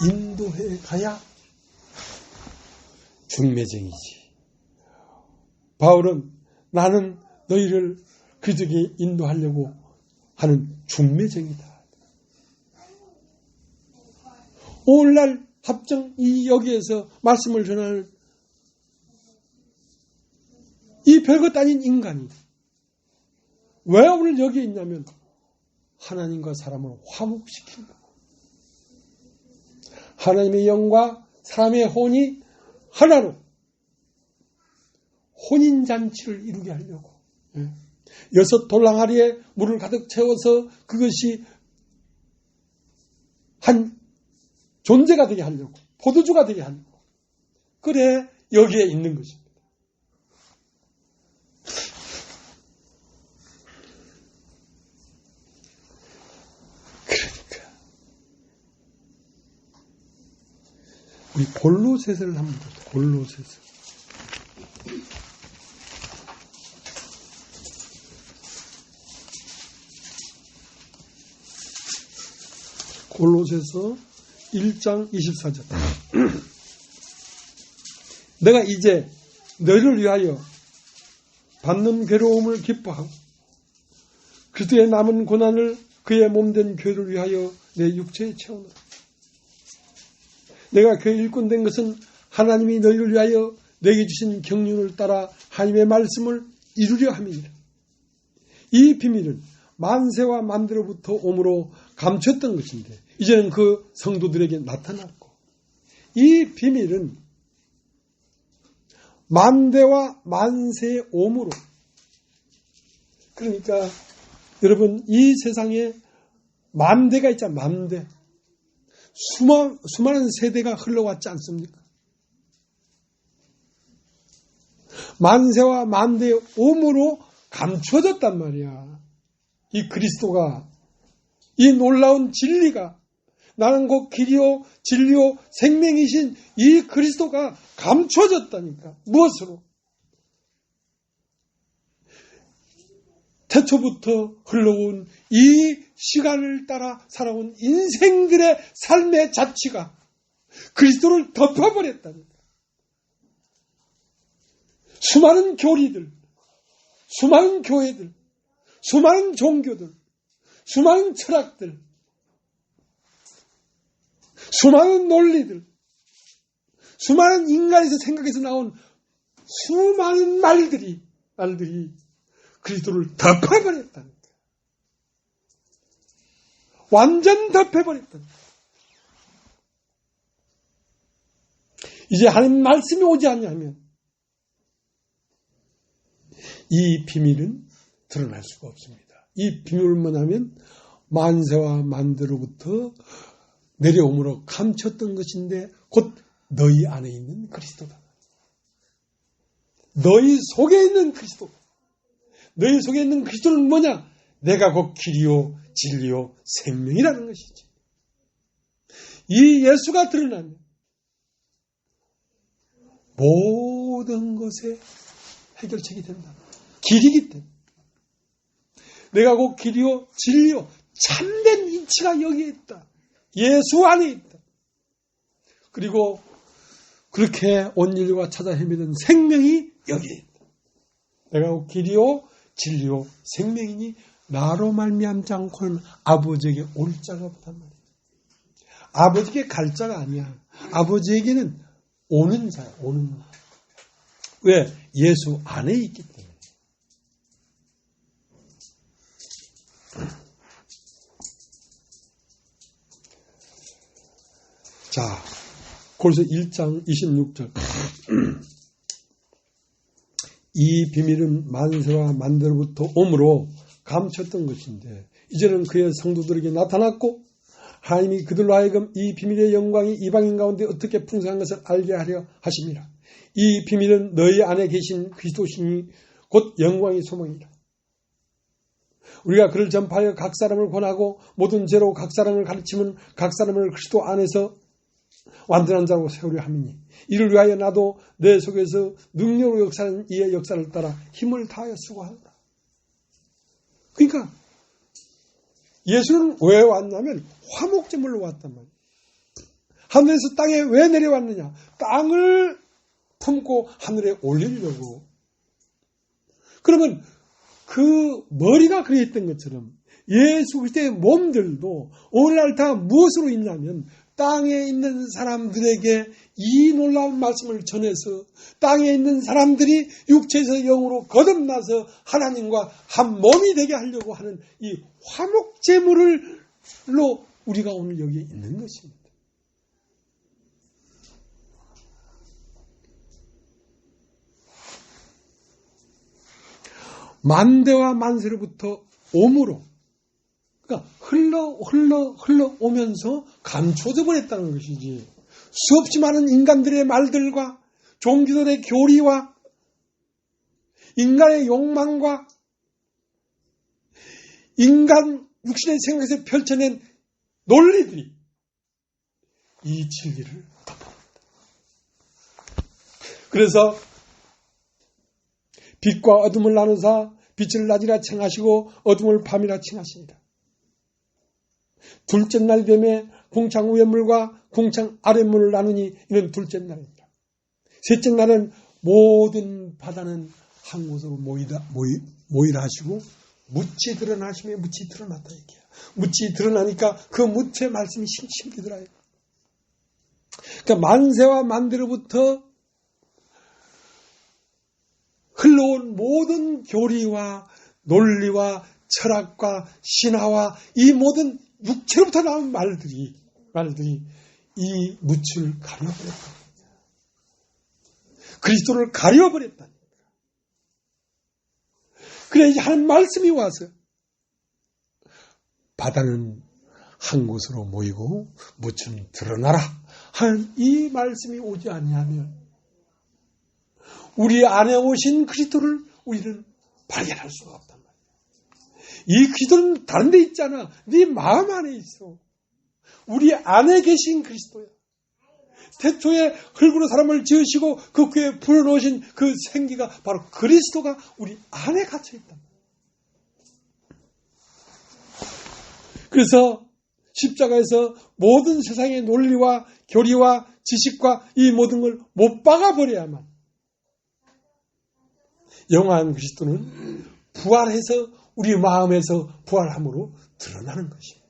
인도해 가야 중매쟁이지. 바울은 나는 너희를 그들에게 인도하려고 하는 중매쟁이다. 오늘날 합정 이 여기에서 말씀을 전하는 이 별것 아닌 인간이 왜 오늘 여기에 있냐면 하나님과 사람을 화목시키려고, 하나님의 영과 사람의 혼이 하나로 혼인잔치를 이루게 하려고 6 돌랑아리에 물을 가득 채워서 그것이 한 존재가 되게 하려고, 포도주가 되게 하려고, 그래 여기에 있는 것입니다. 그러니까 우리 골로새서를 한번 보자. 골로새서. 골로새서 1장 24절. 내가 이제 너희를 위하여 받는 괴로움을 기뻐하고 그리스도의 남은 고난을 그의 몸된 교회를 위하여 내 육체에 채우노라. 내가 교회 일꾼 된 것은 하나님이 너희를 위하여 내게 주신 경륜을 따라 하나님의 말씀을 이루려 함이니라. 이 비밀은 만세와 만대로부터 오므로 감췄던 것인데 이제는 그 성도들에게 나타났고, 이 비밀은 만대와 만세의 오므로, 그러니까 여러분 이 세상에 만대가 있잖아요. 만대. 수많은 세대가 흘러왔지 않습니까? 만세와 만대의 오므로 감춰졌단 말이야. 이 그리스도가, 이 놀라운 진리가, 나는 곧 길이요 진리요 생명이신 이 그리스도가 감춰졌다니까. 무엇으로? 태초부터 흘러온 이 시간을 따라 살아온 인생들의 삶의 자취가 그리스도를 덮어버렸다니까. 수많은 교리들, 수많은 교회들, 수많은 종교들, 수많은 철학들, 수많은 논리들, 수많은 인간에서 생각에서 나온 수많은 말들이 그리스도를 덮어버렸다니까. 완전 덮어버렸다니까. 이제 하나님 말씀이 오지 않냐면 이 비밀은 드러날 수가 없습니다. 이 비밀은 뭐냐면 만세와 만대로부터 내려옴으로 감췄던 것인데 곧 너희 안에 있는 그리스도다. 너희 속에 있는 그리스도. 너희 속에 있는 그리스도는 뭐냐? 내가 곧 길이요 진리요 생명이라는 것이지. 이 예수가 드러나면 모든 것에 해결책이 된다. 길이기 때문에. 내가 곧 길이요 진리요 참된 이치가 여기에 있다. 예수 안에 있다. 그리고 그렇게 온 인류가 찾아 헤매는 생명이 여기에 있다. 내가 곧 길이요 진리요 생명이니 나로 말미암지 않고는 아버지에게 올 자가 없단 말이야. 아버지에게 갈 자가 아니야. 아버지에게는 오는 자야. 오는 자. 왜? 예수 안에 있기 때문에. 자, 골로새 1장 26절. 이 비밀은 만세와 만대로부터 오므로 감췄던 것인데 이제는 그의 성도들에게 나타났고 하나님이 그들로 하여금 이 비밀의 영광이 이방인 가운데 어떻게 풍성한 것을 알게 하려 하심이라. 이 비밀은 너희 안에 계신 그리스도시니 곧 영광의 소망이라. 우리가 그를 전파하여 각 사람을 권하고 모든 죄로 각 사람을 가르치면 각 사람을 그리스도 안에서 완전한 자로 세우려 함이니 이를 위하여 나도 내 속에서 능력으로 역사하는 이의 역사를 따라 힘을 다하여 수고한다. 그러니까 예수는 왜 왔냐면 화목제물로 왔단 말이에요. 하늘에서 땅에 왜 내려왔느냐? 땅을 품고 하늘에 올리려고. 그러면 그 머리가 그랬던 것처럼 예수 그리스도의 몸들도 오늘날 다 무엇으로 있냐면 땅에 있는 사람들에게 이 놀라운 말씀을 전해서 땅에 있는 사람들이 육체에서 영으로 거듭나서 하나님과 한 몸이 되게 하려고 하는 이 화목제물로 우리가 오늘 여기에 있는 것입니다. 만대와 만세로부터 오므로, 그러니까 흘러오면서 감춰져 버렸다는 것이지. 수없이 많은 인간들의 말들과 종교들의 교리와 인간의 욕망과 인간 육신의 생각에서 펼쳐낸 논리들이 이 진리를 덮어버린다. 그래서 빛과 어둠을 나누사 빛을 낮이라 칭하시고 어둠을 밤이라 칭하십니다. 둘째 날 뱀에 궁창 위의 물과 궁창 아래 물을 나누니 이는 둘째 날입니다. 셋째 날은 모든 바다는 한 곳으로 모이라 하시고 묻이 드러나시며 묻이 드러났다 얘기해요. 묻이 드러나니까 그 묻의 말씀이 심심하더라요. 그러니까 만세와 만대로부터 흘러온 모든 교리와 논리와 철학과 신화와 이 모든 육체로부터 나온 말들이 이 묻을 가려버렸다. 그리스도를 가려버렸다. 그래 이제 하는 말씀이 와서 바다는 한 곳으로 모이고 묻은 드러나라 하는 이 말씀이 오지 아니하면 우리 안에 오신 그리스도를 우리는 발견할 수가 없단 말이에요. 이 그리스도는 다른 데 있잖아. 네 마음 안에 있어. 우리 안에 계신 그리스도야. 태초에 흙으로 사람을 지으시고 그 귀에 불어넣으신 그 생기가 바로 그리스도가 우리 안에 갇혀 있단 말이에요. 그래서 십자가에서 모든 세상의 논리와 교리와 지식과 이 모든 걸 못 박아버려야만 영원한 그리스도는 부활해서 우리 마음에서 부활함으로 드러나는 것입니다.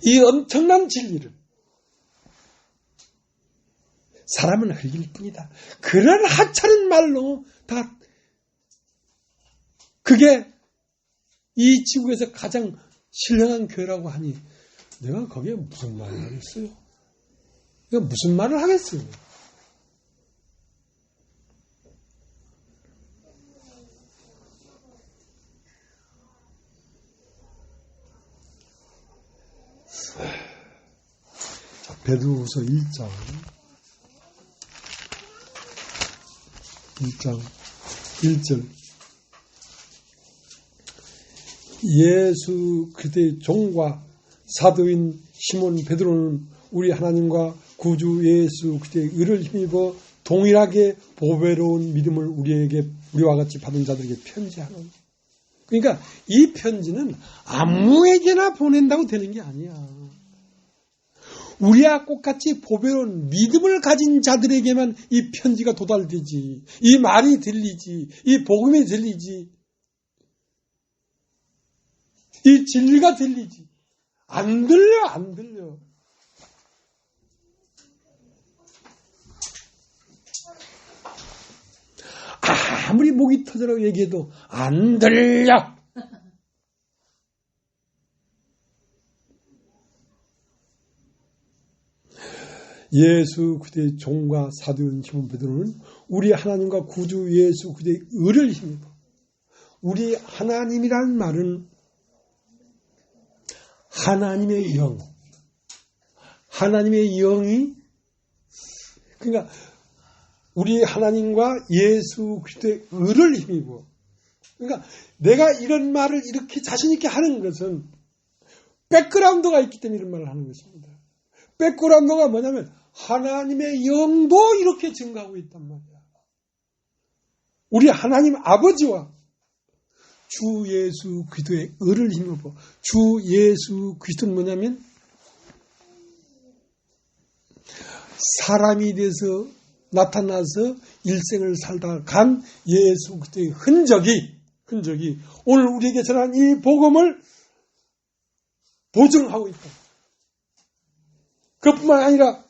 이 엄청난 진리를 사람은 흘릴 뿐이다. 그런 하찮은 말로 다 그게 이 지구에서 가장 신령한 교회라고 하니 내가 거기에 무슨 말을 하겠어요? 내가 무슨 말을 하겠어요? 자, 베드로후서 1장 1절 예수 그리스도의 종과 사도인 시몬 베드로는 우리 하나님과 구주 예수 그리스도의 의를 힘입어 동일하게 보배로운 믿음을 우리와 같이 받은 자들에게 편지하는. 그러니까 이 편지는 아무에게나 보낸다고 되는 게 아니야. 우리와 똑같이 보배로운 믿음을 가진 자들에게만 이 편지가 도달되지, 이 말이 들리지, 이 복음이 들리지, 이 진리가 들리지. 안 들려, 안 들려. 아무리 목이 터져라고 얘기해도 안 들려. 예수 그리스도의 종과 사도인 시몬 베드로는 우리 하나님과 구주 예수 그리스도의 의를 힘입어. 우리 하나님이란 말은 하나님의 영, 하나님의 영이 그러니까 우리 하나님과 예수 그리스도의 의를 힘입어. 그러니까 내가 이런 말을 이렇게 자신 있게 하는 것은 백그라운드가 있기 때문에 이런 말을 하는 것입니다. 백그라운드가 뭐냐면 하나님의 영도 이렇게 증가하고 있단 말이야. 우리 하나님 아버지와 주 예수 그리스도의 의를 힘입어. 주 예수 그리스도는 뭐냐면 사람이 돼서 나타나서 일생을 살다 간 예수 그리스도의 흔적이 오늘 우리에게 전한 이 복음을 보증하고 있다. 그뿐만 아니라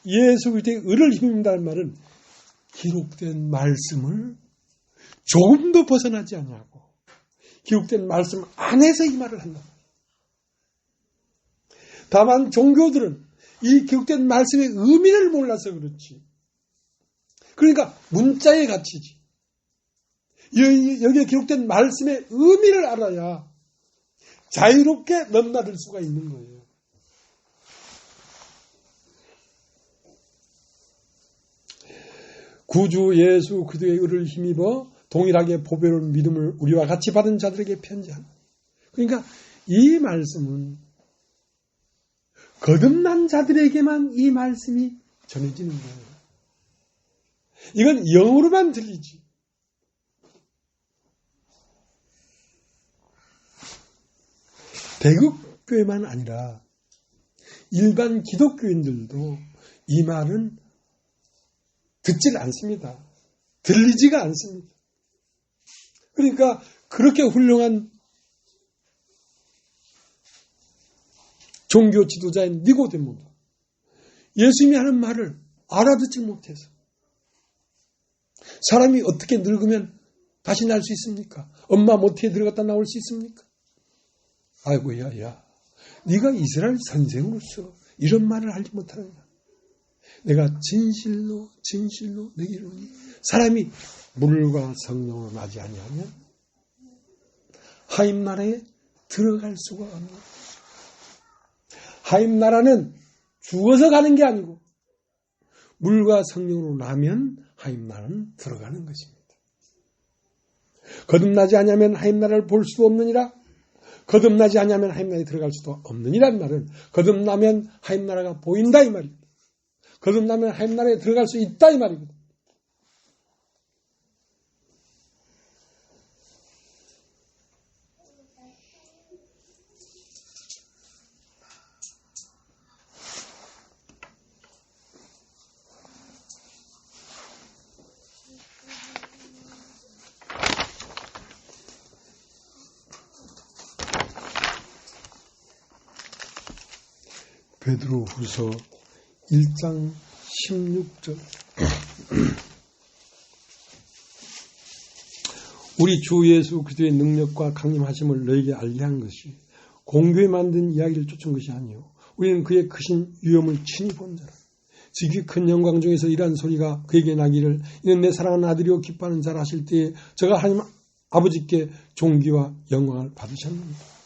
예수 그리스도의 의를 힘입는다는 말은 기록된 말씀을 조금도 벗어나지 않냐고 기록된 말씀 안에서 이 말을 한다. 다만 종교들은 이 기록된 말씀의 의미를 몰라서 그렇지. 그러니까 문자의 가치지. 여기에 기록된 말씀의 의미를 알아야 자유롭게 넘나들 수가 있는 거예요. 구주 예수 그리스도의 의를 힘입어 동일하게 보배로운 믿음을 우리와 같이 받은 자들에게 편지한다. 그러니까 이 말씀은 거듭난 자들에게만 이 말씀이 전해지는 거예요. 이건 영으로만 들리지. 대국교회만 아니라 일반 기독교인들도 이 말은 듣질 않습니다. 들리지가 않습니다. 그러니까 그렇게 훌륭한 종교 지도자인 니고데모도 예수님이 하는 말을 알아듣지 못해서 사람이 어떻게 늙으면 다시 날 수 있습니까? 엄마 모태에 들어갔다 나올 수 있습니까? 아이고 야 네가 이스라엘 선생으로서 이런 말을 하지 못하느냐. 내가 진실로 내게 이르노니 사람이 물과 성령으로 나지 아니하면 하임 나라에 들어갈 수가 없는. 하임 나라는 죽어서 가는 게 아니고 물과 성령으로 나면 하임 나라는 들어가는 것입니다. 거듭나지 아니하면 하임 나라를 볼 수도 없느니라. 거듭나지 아니하면 하임 나라에 들어갈 수도 없느니란 말은 거듭나면 하임 나라가 보인다 이 말입니다. 거듭나면 하임 나라에 들어갈 수 있다 이 말입니다. 베드로후서 1장 16절 우리 주 예수 그리스도의 능력과 강림하심을 너에게 알게 한 것이 공교에 만든 이야기를 쫓은 것이 아니요 우리는 그의 크신 위엄을 친히 본 자라. 지극히 큰 영광 중에서 이러한 소리가 그에게 나기를 이는 내 사랑하는 아들이요 기뻐하는 자라 하실 때에 저가 하나님 아버지께 존귀와 영광을 받으셨습니다.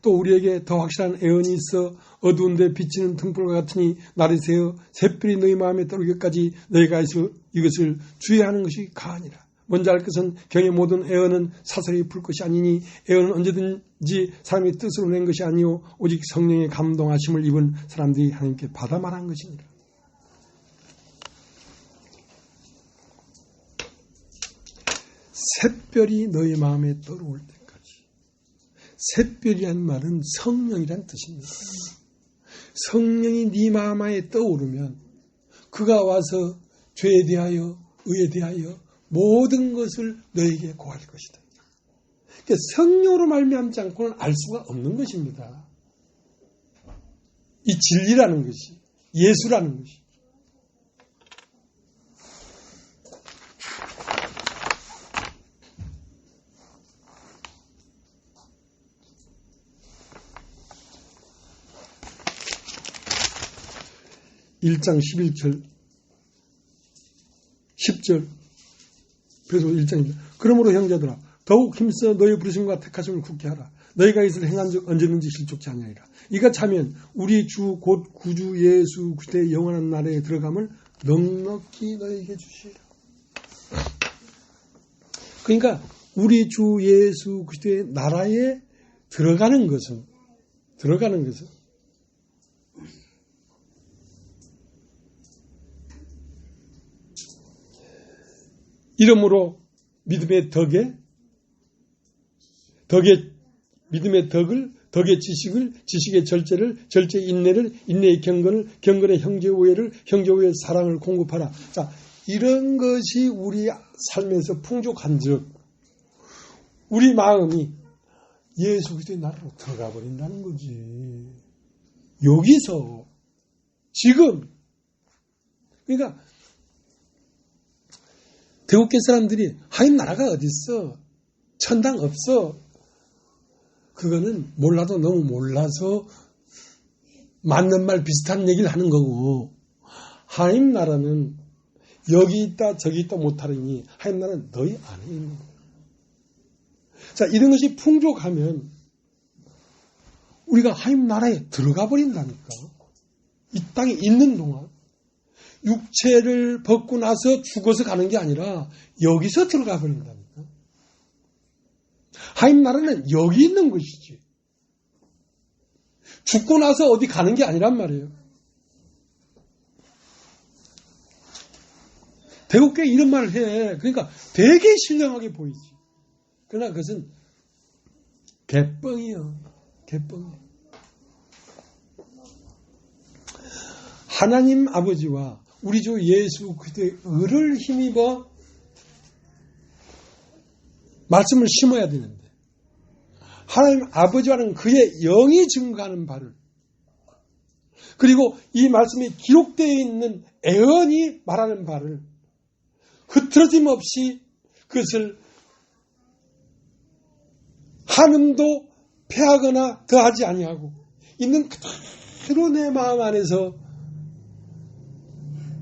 또 우리에게 더 확실한 애언이 있어 어두운데 비치는 등불과 같으니 날이 새어 샛별이 너희 마음에 떠오르기까지 너희가 이것을 주의하는 것이 가하니라. 먼저 알 것은 경의 모든 애언은 사설이 풀 것이 아니니 애언은 언제든지 사람의 뜻으로 낸 것이 아니요 오직 성령의 감동하심을 입은 사람들이 하나님께 받아 말한 것이니라. 샛별이 너희 마음에 떠오를 때 샛별이란 말은 성령이란 뜻입니다. 성령이 네 마음에 떠오르면 그가 와서 죄에 대하여 의에 대하여 모든 것을 너에게 고할 것이다. 그러니까 성령으로 말미암지 않고는 알 수가 없는 것입니다. 이 진리라는 것이 예수라는 것이. (1장 11절) 10절 그래서 1장 1절 그러므로 형제들아 더욱 힘써 너희 부르심과 택하심을 굳게 하라. 너희가 이것을 행한 적 언제든지 실족치 아니하리라. 이가 차면 우리 주 곧 구주 예수 그리스도의 영원한 나라에 들어감을 넉넉히 너희에게 주시리라. 그러니까 우리 주 예수 그리스도의 나라에 들어가는 것은 이러므로 믿음의 믿음의 덕의 지식을, 지식의 절제를, 절제의 인내를, 인내의 경건을, 경건의 형제우애를, 형제우애의 사랑을 공급하라. 자, 이런 것이 우리 삶에서 풍족한즉 우리 마음이 예수 그리스도의 나라로 들어가 버린다는 거지. 여기서 지금 그러니까 대국계 사람들이 하임 나라가 어디 있어? 천당 없어. 그거는 몰라도 너무 몰라서 맞는 말 비슷한 얘기를 하는 거고 하임 나라는 여기 있다 저기 있다 못하리니 하임 나라는 너희 안에 있는 거야. 자, 이런 것이 풍족하면 우리가 하임 나라에 들어가 버린다니까. 이 땅에 있는 동안 육체를 벗고 나서 죽어서 가는 게 아니라 여기서 들어가 버린답니다. 하나님 나라는 여기 있는 것이지. 죽고 나서 어디 가는 게 아니란 말이에요. 대국교회 이런 말을 해. 그러니까 되게 신령하게 보이지. 그러나 그것은 개뻥이요. 개뻥. 하나님 아버지와 우리 주 예수 그리스도의 의를 힘입어 말씀을 심어야 되는데 하나님 아버지와는 그의 영이 증거하는 바를 그리고 이 말씀에 기록되어 있는 애언이 말하는 바를 흐트러짐 없이 그것을 한음도 패하거나 더하지 아니하고 있는 그대로 내 마음 안에서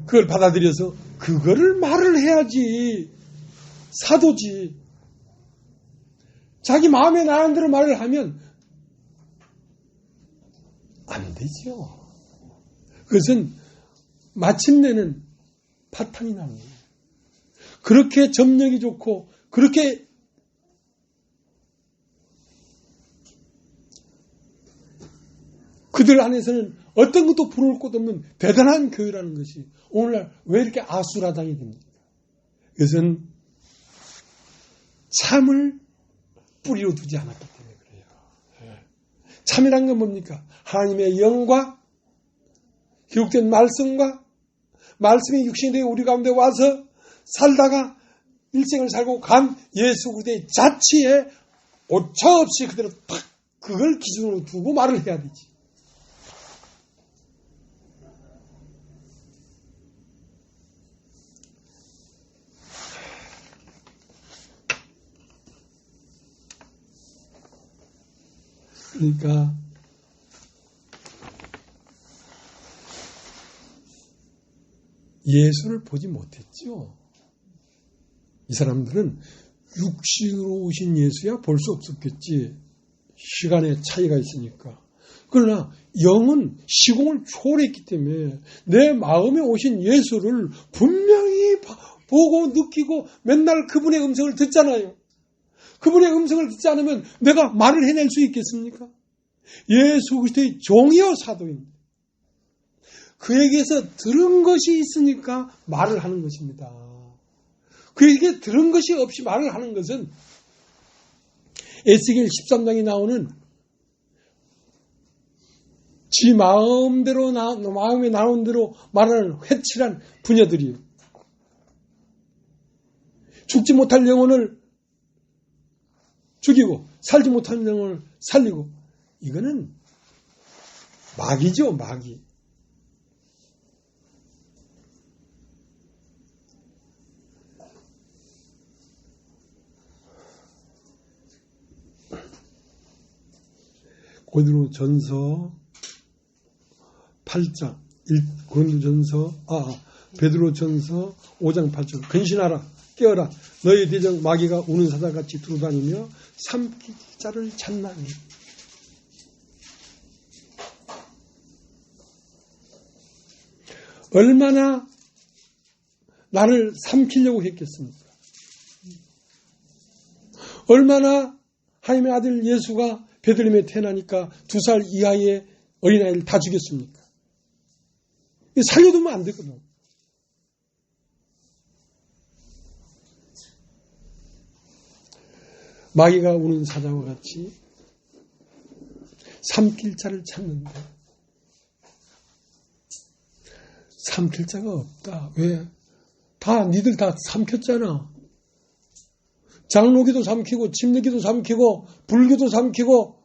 그걸 받아들여서 그거를 말을 해야지. 사도지. 자기 마음에 나는 대로 말을 하면 안 되죠. 그것은 마침내는 파탄이 나는 거예요. 그렇게 점령이 좋고 그렇게 그들 안에서는 어떤 것도 부러울 것 없는 대단한 교회라는 것이 오늘날 왜 이렇게 아수라장이 됩니까? 이것은 참을 뿌리로 두지 않았기 때문에 그래요. 참이란 건 뭡니까? 하나님의 영과 기록된 말씀과 말씀이 육신이 되어 우리 가운데 와서 살다가 일생을 살고 간 예수 그리스도의 자치에 오차 없이 그대로 딱 그걸 기준으로 두고 말을 해야 되지. 그러니까 예수를 보지 못했죠. 이 사람들은 육신으로 오신 예수야 볼 수 없었겠지. 시간의 차이가 있으니까. 그러나 영은 시공을 초월했기 때문에 내 마음에 오신 예수를 분명히 보고 느끼고 맨날 그분의 음성을 듣잖아요. 그분의 음성을 듣지 않으면 내가 말을 해낼 수 있겠습니까? 예수 그리스도의 종이요 사도입니다. 그에게서 들은 것이 있으니까 말을 하는 것입니다. 그에게 들은 것이 없이 말을 하는 것은 에스겔 13장에 나오는 지 마음대로 마음에 나온 대로 말하는 회칠한 부녀들이에요. 죽지 못할 영혼을 죽이고 살지 못할 영혼을 살리고 이거는 마귀죠, 마귀. 고린도전서 8장, 베드로전서 5장 8절. 근신하라, 깨어라. 너희 대적 마귀가 우는 사자같이 두루다니며 삼킬 자를 찾나니. 얼마나 나를 삼키려고 했겠습니까? 얼마나 하나님의 아들 예수가 베들레헴에 태어나니까 2살 이하의 어린아이를 다 죽였습니까? 살려두면 안 되거든. 마귀가 우는 사자와 같이 삼킬 자를 찾는데 삼킬 자가 없다. 왜? 니들 다 삼켰잖아. 장로기도 삼키고 침례기도 삼키고 불교도 삼키고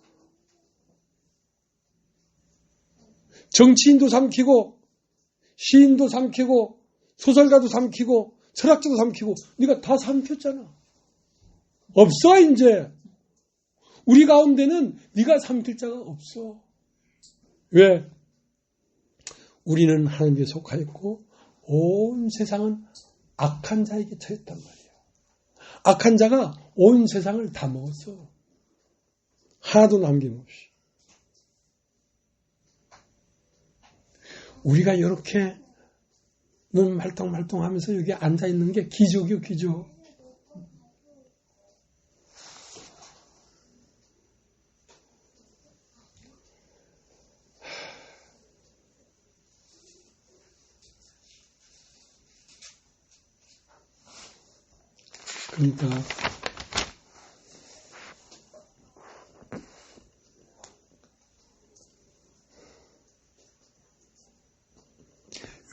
정치인도 삼키고 시인도 삼키고 소설가도 삼키고 철학자도 삼키고 네가 다 삼켰잖아. 없어 이제. 우리 가운데는 네가 삼킬 자가 없어. 왜? 우리는 하나님께 속하였고 온 세상은 악한 자에게 처했단 말이야. 악한 자가 온 세상을 다 먹었어. 하나도 남김없이. 우리가 이렇게 눈 말똥말똥 하면서 여기 앉아있는 게 기적이요, 기적. 그러니까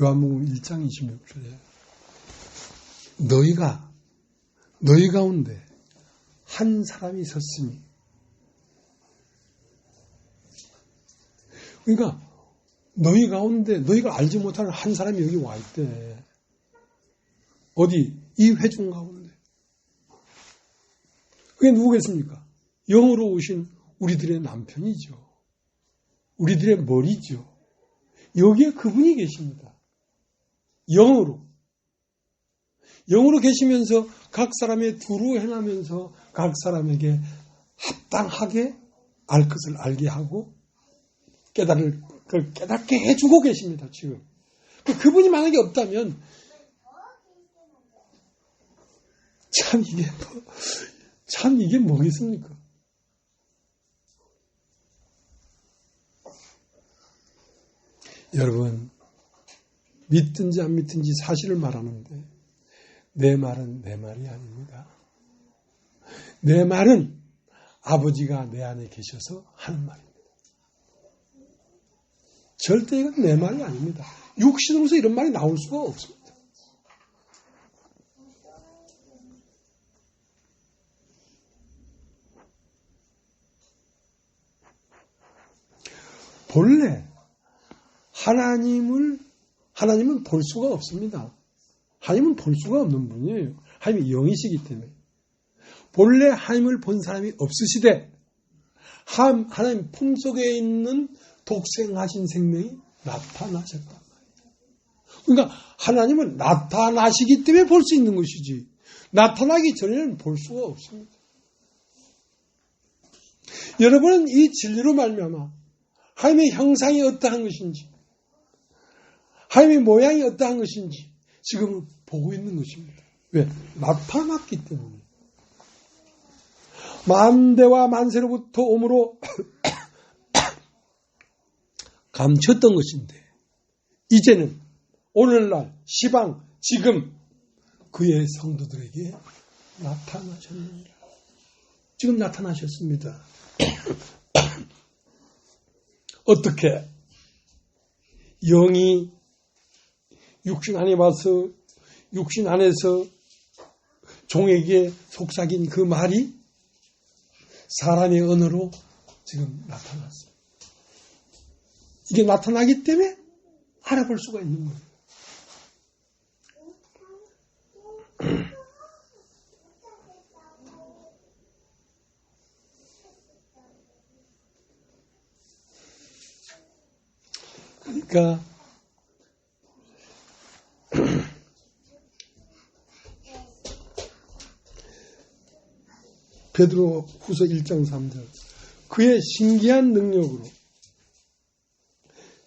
요한복음 1장 26절에 너희 가운데 한 사람이 있었으니, 그러니까 너희 가운데 너희가 알지 못하는 한 사람이 여기 와 있대. 어디? 이 회중 가운데. 그게 누구겠습니까? 영으로 오신 우리들의 남편이죠. 우리들의 머리죠. 여기에 그분이 계십니다. 영으로 계시면서 각 사람의 두루 행하면서 각 사람에게 합당하게 알 것을 알게 하고 깨닫게 해주고 계십니다. 지금 그분이 만약에 없다면 참 이게 뭐겠습니까? 여러분, 믿든지 안 믿든지 사실을 말하는데 내 말은 내 말이 아닙니다. 내 말은 아버지가 내 안에 계셔서 하는 말입니다. 절대 이건 내 말이 아닙니다. 육신으로서 이런 말이 나올 수가 없습니다. 본래 하나님은 볼 수가 없습니다. 하나님은 볼 수가 없는 분이에요. 하나님이 영이시기 때문에. 본래 하나님을 본 사람이 없으시되 하나님 품속에 있는 독생하신 생명이 나타나셨단 말이에요. 그러니까 하나님은 나타나시기 때문에 볼 수 있는 것이지 나타나기 전에는 볼 수가 없습니다. 여러분은 이 진리로 말미암아 하나님의 형상이 어떠한 것인지 하나님의 모양이 어떠한 것인지 지금 보고 있는 것입니다. 왜? 나타났기 때문에. 만대와 만세로부터 오므로 감췄던 것인데 이제는 오늘날 시방 지금 그의 성도들에게 나타나셨느니라. 지금 나타나셨습니다. 어떻게? 영이 육신 안에 와서 육신 안에서 종에게 속삭인 그 말이 사람의 언어로 지금 나타났어요. 이게 나타나기 때문에 알아볼 수가 있는 거예요. 그러니까 베드로 후서 1장 3절 그의 신기한 능력으로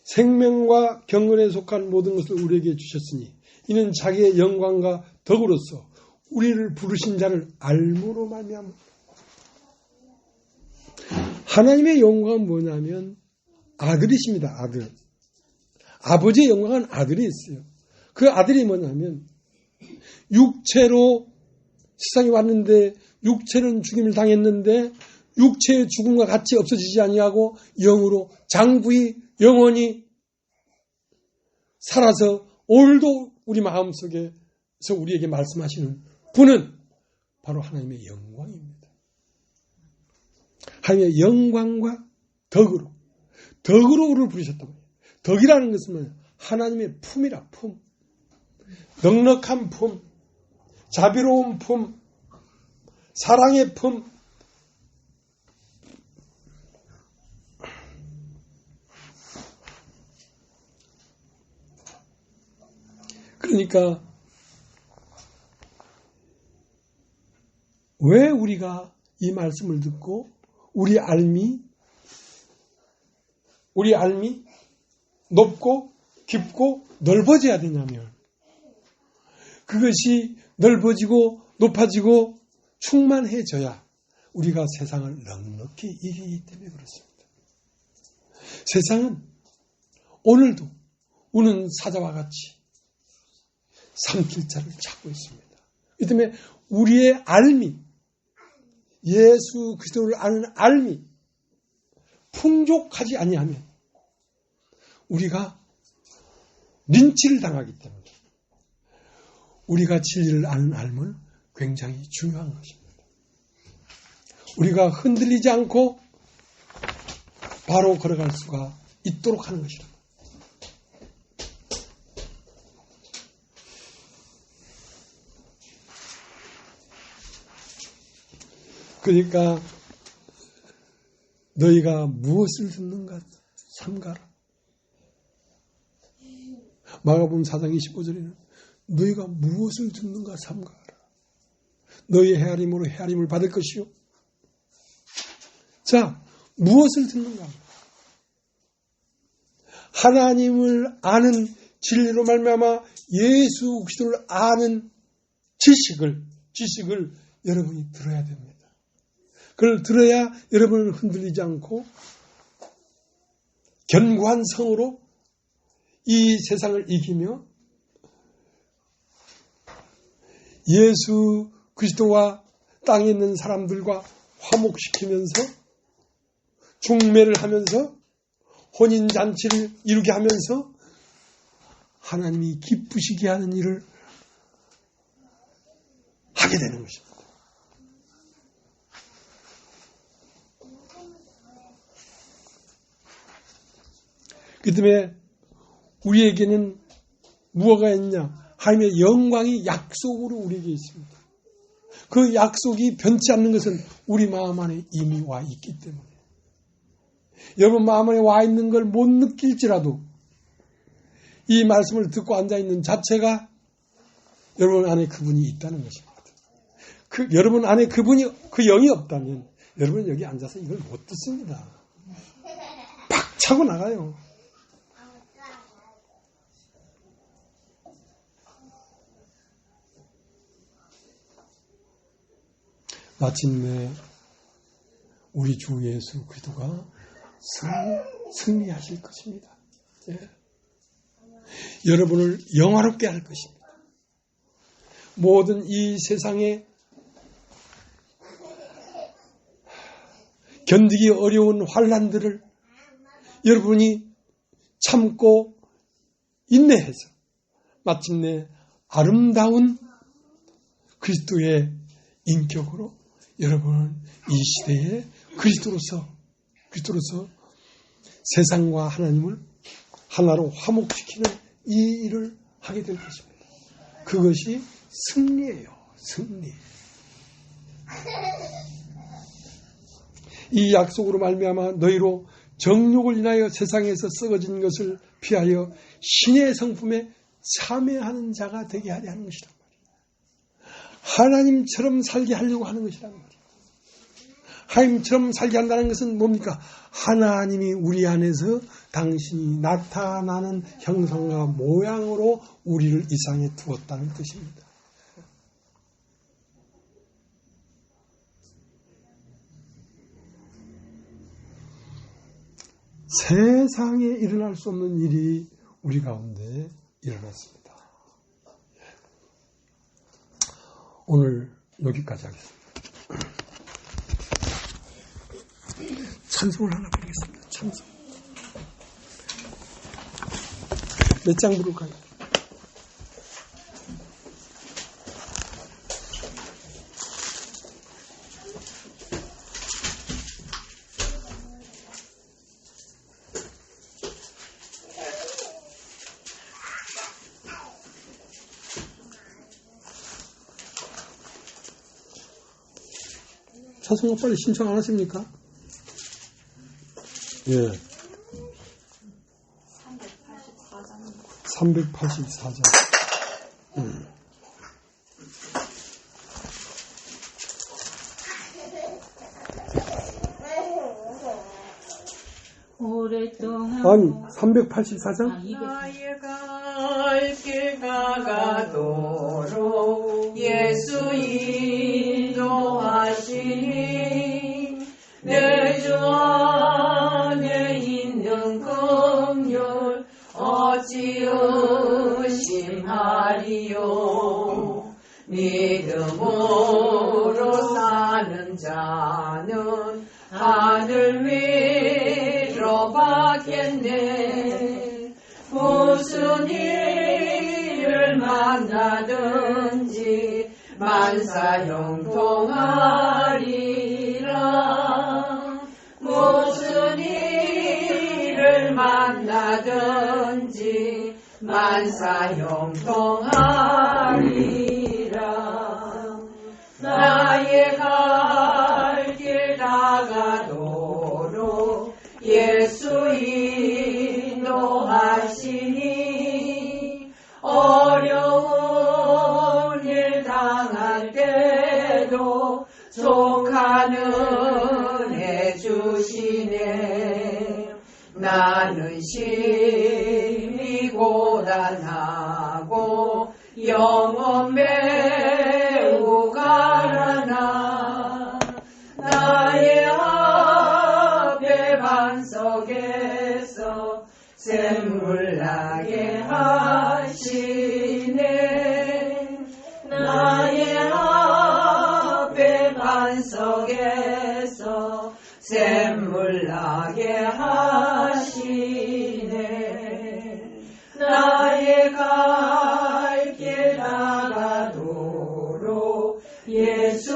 생명과 경건에 속한 모든 것을 우리에게 주셨으니 이는 자기의 영광과 덕으로서 우리를 부르신 자를 알므로 말미암아. 하나님의 영광은 뭐냐면 아들이십니다. 아들. 아버지의 영광은 아들이 있어요. 그 아들이 뭐냐면 육체로 세상에 왔는데 육체는 죽임을 당했는데 육체의 죽음과 같이 없어지지 아니하고 영으로 장부히 영원히 살아서 오늘도 우리 마음속에서 우리에게 말씀하시는 분은 바로 하나님의 영광입니다. 하나님의 영광과 덕으로 우리를 부르셨단 말이에요. 덕이라는 것은 하나님의 품이라 품. 넉넉한 품, 자비로운 품, 사랑의 품. 그러니까 왜 우리가 이 말씀을 듣고 우리 알미 높고 깊고 넓어져야 되냐면 그것이 넓어지고 높아지고 충만해져야 우리가 세상을 넉넉히 이기기 때문에 그렇습니다. 세상은 오늘도 우는 사자와 같이 삼킬 자를 찾고 있습니다. 이 때문에 우리의 알미, 예수 그리스도를 아는 알미 풍족하지 아니하면 우리가 린치를 당하기 때문에 우리가 진리를 아는 알은 굉장히 중요한 것입니다. 우리가 흔들리지 않고 바로 걸어갈 수가 있도록 하는 것이다. 그러니까 너희가 무엇을 듣는가 삼가라. 마가복음 4장 25절에는 너희가 무엇을 듣는가 삼가라. 너희의 헤아림으로 헤아림을 받을 것이요. 자, 무엇을 듣는가? 하나님을 아는 진리로 말미암아 예수 그리스도를 아는 지식을 여러분이 들어야 됩니다. 그걸 들어야 여러분은 흔들리지 않고 견고한 성으로 이 세상을 이기며 예수 그리스도와 땅에 있는 사람들과 화목시키면서 중매를 하면서 혼인잔치를 이루게 하면서 하나님이 기쁘시게 하는 일을 하게 되는 것입니다. 그 때문에 우리에게는 무엇가 있냐? 하나님의 영광이 약속으로 우리에게 있습니다. 그 약속이 변치 않는 것은 우리 마음 안에 이미 와 있기 때문에 여러분 마음 안에 와 있는 걸 못 느낄지라도 이 말씀을 듣고 앉아있는 자체가 여러분 안에 그분이 있다는 것입니다. 여러분 안에 그 영이 없다면 여러분은 여기 앉아서 이걸 못 듣습니다. 팍 차고 나가요. 마침내 우리 주 예수 그리스도가 승리하실 것입니다. 예. 여러분을 영화롭게 할 것입니다. 모든 이 세상에 견디기 어려운 환난들을 여러분이 참고 인내해서 마침내 아름다운 그리스도의 인격으로 여러분은 이 시대에 그리스도로서 세상과 하나님을 하나로 화목시키는 이 일을 하게 될 것입니다. 그것이 승리예요. 승리. 이 약속으로 말미암아 너희로 정욕을 인하여 세상에서 썩어진 것을 피하여 신의 성품에 참여하는 자가 되게 하려 하는 것이란 말이에요. 하나님처럼 살게 하려고 하는 것이란 말이에요. 하나님처럼 살게 한다는 것은 뭡니까? 하나님이 우리 안에서 당신이 나타나는 형상과 모양으로 우리를 이 세상에 두었다는 뜻입니다. 세상에 일어날 수 없는 일이 우리 가운데 일어났습니다. 오늘 여기까지 하겠습니다. 찬송을 하나 부르겠습니다. 찬송. 몇 장 부를까요? 찬송가 빨리 신청 안 하십니까? 예. 384장. 오랫동안 아니, 384장? 나의 길 다가도록 예수 인도하시니 내 주 안에 있는 긍휼 어찌 의심하리요. 믿음으로 사는 자는 하늘 위로 받겠네. 무슨 일을 만나든지 만사형통하리라. 무슨 일을 만나든지 만사형통하리라. 나의 갈 길 다가도록 예수 인도하시니 어려운 일 당할 때도 족하는 해 주시네. 나는 심히 고단하고 영혼 매우 가라나 나의 앞에 반석에서 샘물 나게 하시네. 나의 앞에 반석에서 샘물 나게 하시네. 나의 갈 길 다가도록 예수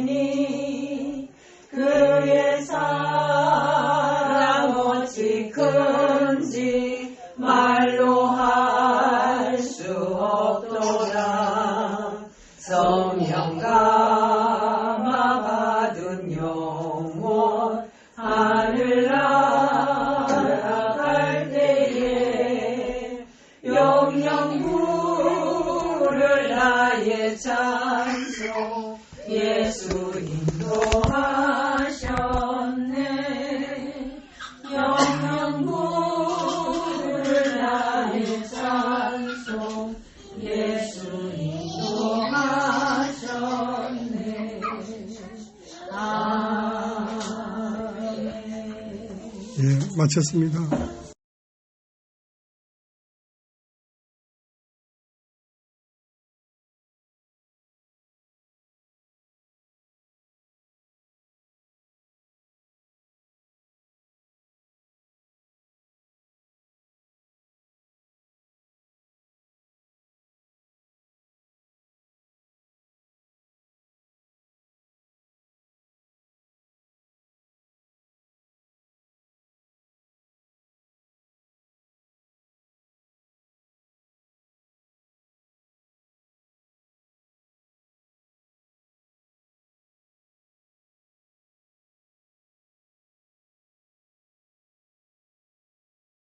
인도하시니 그의 사랑 어찌 큰지 말로 할 수 없도다. 성령 감화 받은 영혼 하늘 날아갈 때에 영영 부를 나의 찬송 예수 인도하셨네. 영영 부를 나의 찬송 예수 인도하셨네. 아멘. 예, 마쳤습니다.